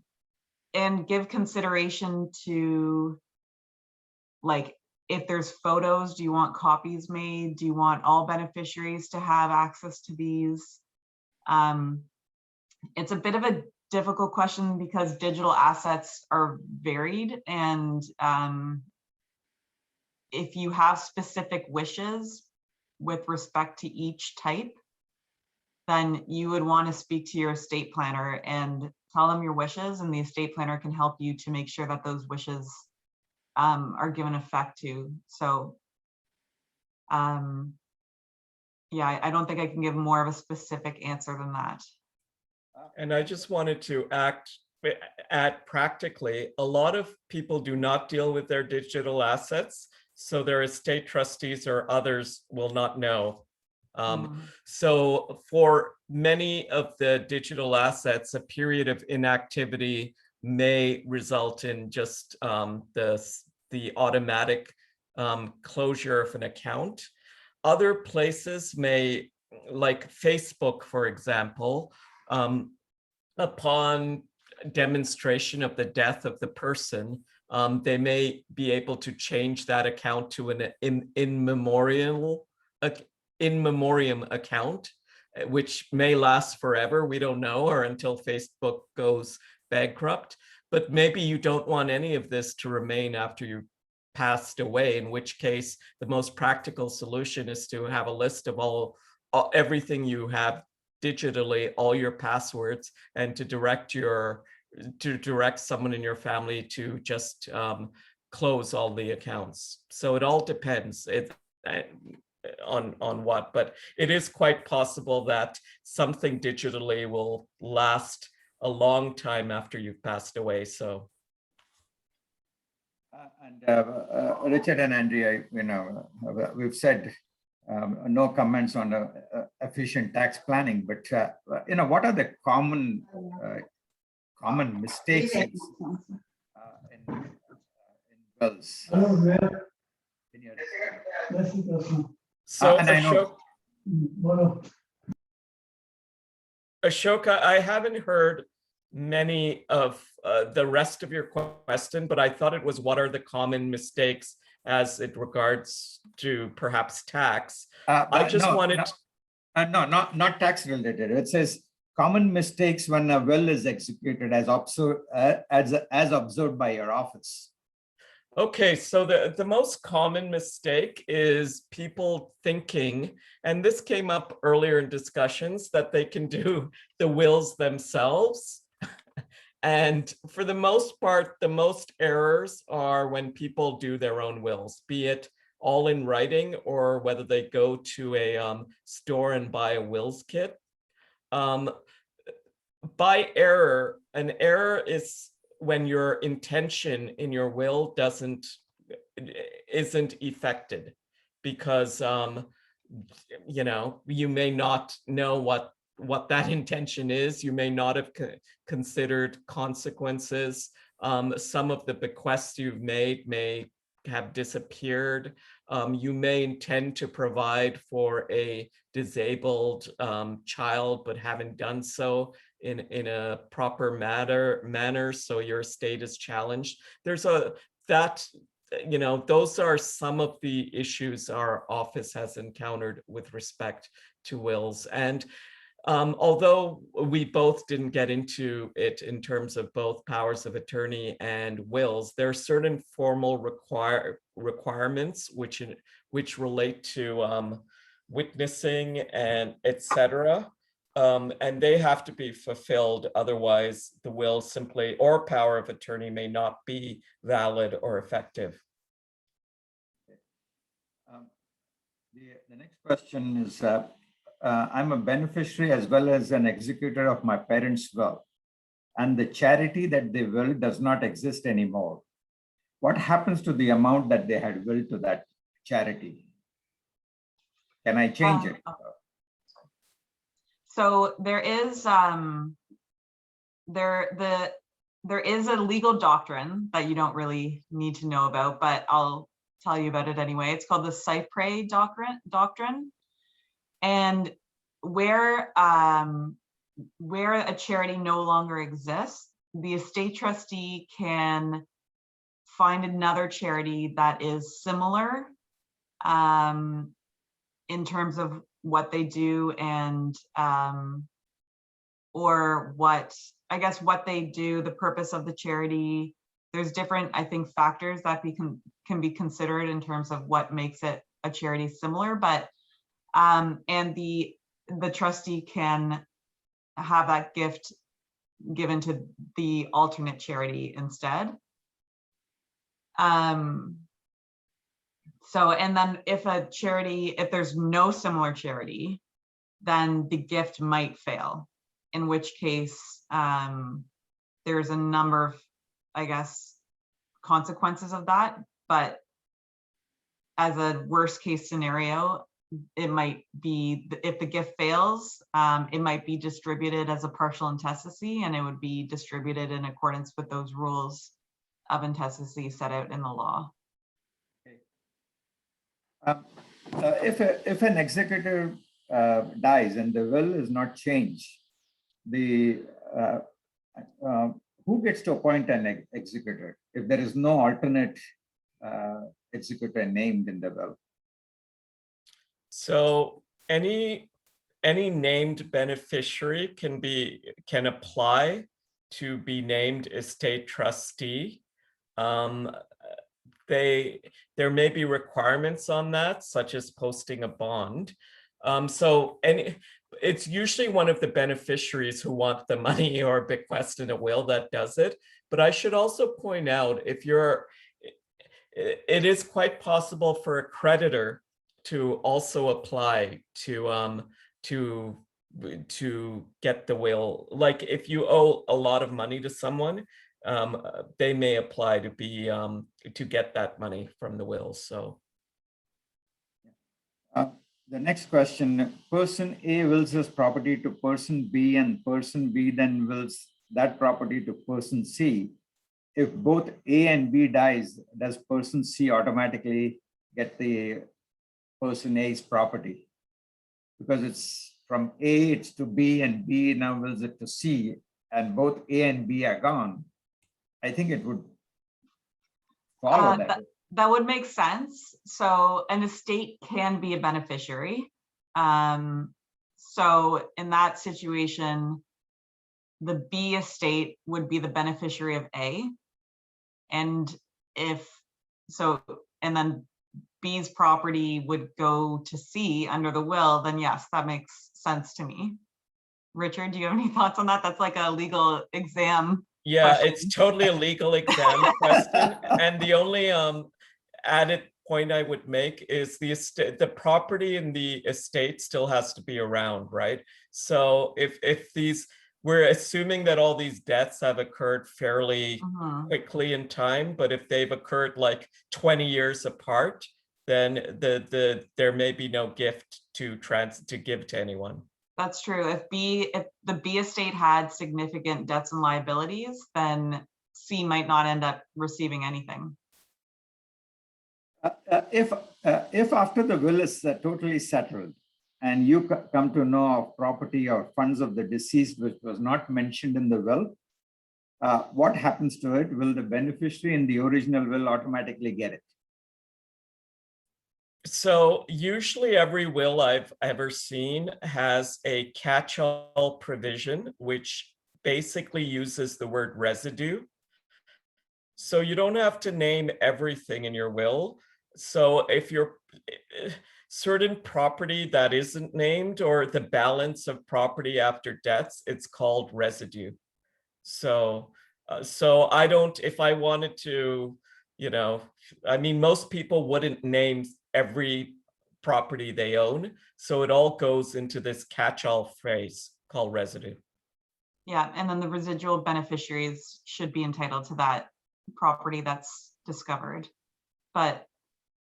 give consideration to, like, if there's photos, do you want copies made? Do you want all beneficiaries to have access to these? It's a bit of a difficult question because digital assets are varied, and if you have specific wishes with respect to each type, then you would want to speak to your estate planner and tell them your wishes, and the estate planner can help you to make sure that those wishes are given effect to. So yeah, I don't think I can give more of a specific answer than that. And I just wanted to add practically, a lot of people do not deal with their digital assets, so their estate trustees or others will not know. So for many of the digital assets, a period of inactivity may result in just the automatic closure of an account. Other places may, like Facebook, for example, upon demonstration of the death of the person, they may be able to change that account to an in memoriam account, which may last forever. We don't know, or until Facebook goes bankrupt. But maybe you don't want any of this to remain after you passed away, in which case the most practical solution is to have a list of everything you have digitally, all your passwords, and to direct someone in your family to just close all the accounts. So it all depends on what, but it is quite possible that something digitally will last a long time after you've passed away. So. Richard and Andrea, we've said no comments on efficient tax planning, but what are the common mistakes in bills? So Ashoka, I haven't heard many of the rest of your question, but I thought it was, what are the common mistakes as it regards to perhaps tax? I just wanted. Not tax related. It says common mistakes when a will is executed as observed by your office. Okay, so the most common mistake is people thinking, and this came up earlier in discussions, that they can do the wills themselves. And for the most part, the most errors are when people do their own wills, be it all in writing or whether they go to a store and buy a wills kit. By error, an error is when your intention in your will isn't effected, because you may not know what that intention is. You may not have considered consequences. Some of the bequests you've made may have disappeared. You may intend to provide for a disabled child, but haven't done so in a proper manner, so your estate is challenged. Those are some of the issues our office has encountered with respect to wills. And although we both didn't get into it in terms of both powers of attorney and wills, there are certain formal requirements which relate to witnessing and etc. And they have to be fulfilled. Otherwise, the will simply, or power of attorney, may not be valid or effective. The next question is, I'm a beneficiary as well as an executor of my parents' will, and the charity that they will does not exist anymore. What happens to the amount that they had willed to that charity? Can I change it? So there is there is a legal doctrine that you don't really need to know about, but I'll tell you about it anyway. It's called the Cypre doctrine. And where a charity no longer exists, the estate trustee can find another charity that is similar in terms of what they do and or what they do, the purpose of the charity. There's different, I think, factors that can be considered in terms of what makes it a charity similar, but and the trustee can have that gift given to the alternate charity instead. So, and then if there's no similar charity, then the gift might fail, in which case there's a number of, I guess, consequences of that. But as a worst case scenario, it might be, if the gift fails, it might be distributed as a partial intestacy, and it would be distributed in accordance with those rules of intestacy set out in the law. If an executor dies and the will is not changed, who gets to appoint an executor if there is no alternate executor named in the will? So any named beneficiary can apply to be named estate trustee. There may be requirements on that, such as posting a bond. It's usually one of the beneficiaries who want the money or bequest in a will that does it. But I should also point out, it is quite possible for a creditor to also apply to get the will. Like if you owe a lot of money to someone, they may apply to get that money from the will. So the next question, person A wills his property to person B and person B then wills that property to person C. If both A and B dies, does person C automatically get the person A's property? Because it's from A, it's to B, and B now wills it to C, and both A and B are gone. I think it would follow that. That would make sense. So an estate can be a beneficiary. So in that situation, the B estate would be the beneficiary of A. And then B's property would go to C under the will, then yes, that makes sense to me. Richard, do you have any thoughts on that? That's like a legal exam. Yeah, question. it's totally a legal exam question. And the only added point I would make is the property in the estate still has to be around, right? So if we're assuming that all these deaths have occurred fairly quickly in time, but if they've occurred like 20 years apart, then there may be no gift to give to anyone. That's true. If the B estate had significant debts and liabilities, then C might not end up receiving anything. If after the will is totally settled and you come to know of property or funds of the deceased which was not mentioned in the will, what happens to it? Will the beneficiary in the original will automatically get it? So usually every will I've ever seen has a catch-all provision, which basically uses the word residue. So you don't have to name everything in your will. So if you're certain property that isn't named or the balance of property after deaths, it's called residue. So I don't, if I wanted to, I mean, most people wouldn't name every property they own. So it all goes into this catch-all phrase called residue. Yeah, and then the residual beneficiaries should be entitled to that property that's discovered. But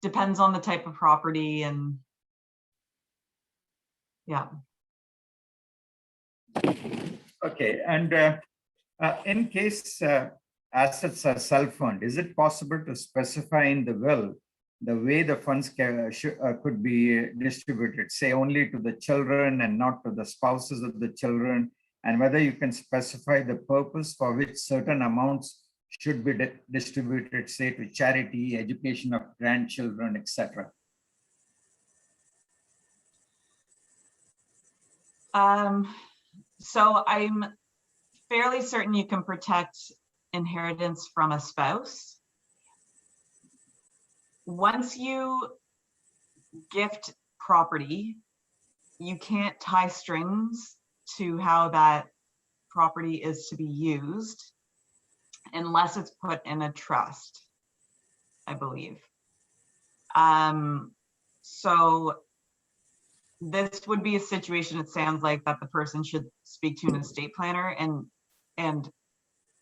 depends on the type of property and yeah. Okay, and in case assets are self-owned, is it possible to specify in the will the way the funds could be distributed, say only to the children and not to the spouses of the children, and whether you can specify the purpose for which certain amounts should be distributed, say to charity, education of grandchildren, etc. So I'm fairly certain you can protect inheritance from a spouse. Once you gift property, you can't tie strings to how that property is to be used unless it's put in a trust, I believe. So this would be a situation, it sounds like, that the person should speak to an estate planner and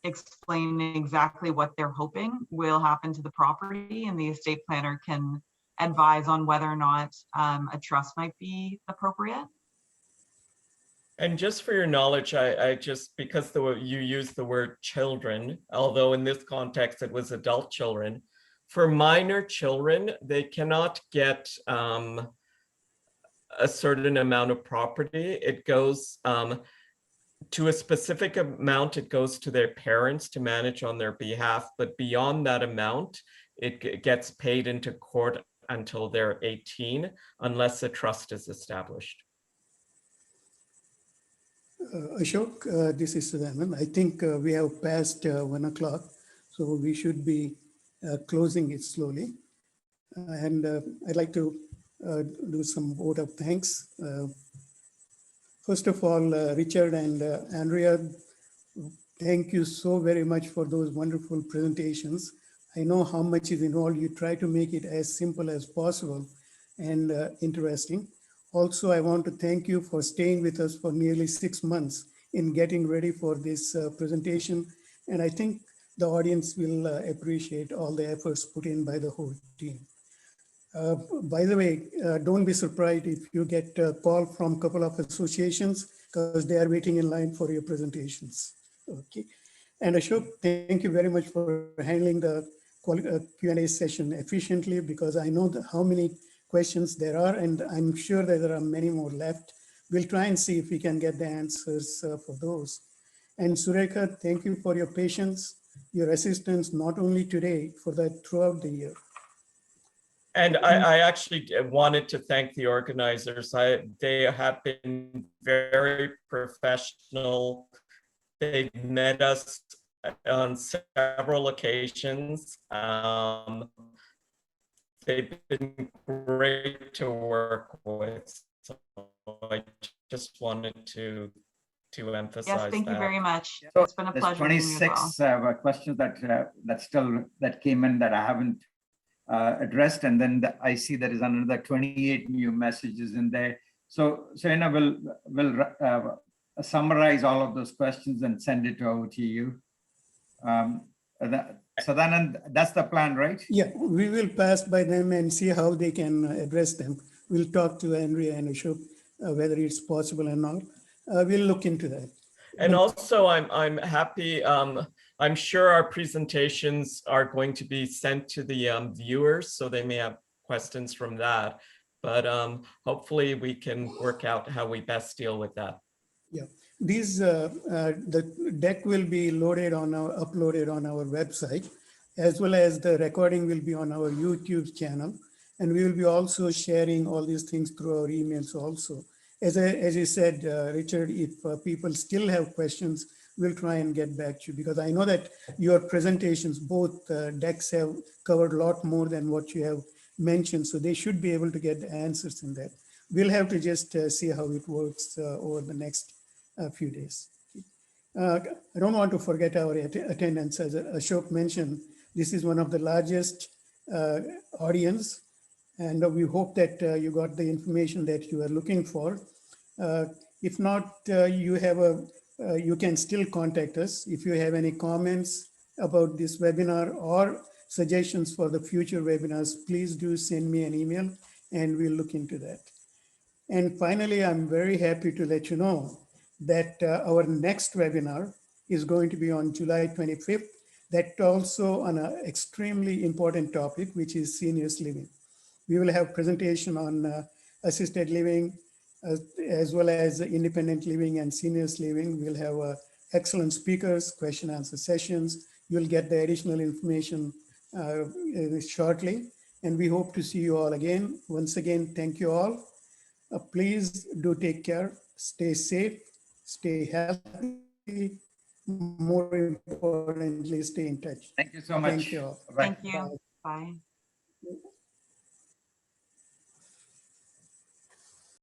explain exactly what they're hoping will happen to the property, and the estate planner can advise on whether or not a trust might be appropriate. And just for your knowledge, I just, because you used the word children, although in this context it was adult children, for minor children, they cannot get a certain amount of property. It goes to a specific amount, it goes to their parents to manage on their behalf, but beyond that amount, it gets paid into court until they're 18, unless a trust is established. Ashok, this is Sudaman. I think we have passed 1 o'clock, so we should be closing it slowly. And I'd like to do some vote of thanks. First of all, Richard and Andrea, thank you so very much for those wonderful presentations. I know how much is involved. You try to make it as simple as possible and interesting. Also, I want to thank you for staying with us for nearly 6 months in getting ready for this presentation. And I think the audience will appreciate all the efforts put in by the whole team. By the way, don't be surprised if you get a call from a couple of associations because they are waiting in line for your presentations. Okay. And Ashok, thank you very much for handling the Q&A session efficiently, because I know how many questions there are, and I'm sure that there are many more left. We'll try and see if we can get the answers for those. And Surekha, thank you for your patience, your assistance, not only today, for that throughout the year. And I actually wanted to thank the organizers. They have been very professional. They've met us on several occasions. They've been great to work with. So I just wanted to emphasize Yes, thank you very much. So It's been a there's pleasure. meeting you as well. 26 questions that came in that I haven't addressed, and then I see there is another 28 new messages in there. So Serena will summarize all of those questions and send it over to you. So then that's the plan, right? Yeah, we will pass by them and see how they can address them. We'll talk to Andrea and Ashok whether it's possible or not. We'll look into that. And also, I'm happy. I'm sure our presentations are going to be sent to the viewers, so they may have questions from that. But hopefully, we can work out how we best deal with that. Yeah, these the deck will be uploaded on our website, as well as the recording will be on our YouTube channel, and we will be also sharing all these things through our emails also. As you said, Richard, if people still have questions, we'll try and get back to you, because I know that your presentations, both decks have covered a lot more than what you have mentioned, so they should be able to get the answers in that. We'll have to just see how it works over the next few days. I don't want to forget our attendance. As Ashok mentioned, this is one of the largest audience, and we hope that you got the information that you are looking for. If not, you can still contact us. If you have any comments about this webinar or suggestions for the future webinars, please do send me an email and we'll look into that. And finally, I'm very happy to let you know that our next webinar is going to be on July 25th. That also on an extremely important topic, which is seniors living. We will have presentation on assisted living, as well as independent living and seniors living. We'll have excellent speakers, question answer sessions. You'll get the additional information shortly. And we hope to see you all again. Once again, thank you all. Please do take care, stay safe, stay healthy. More importantly, stay in touch. Thank you so much. Thank you all. Bye. Thank you. Bye.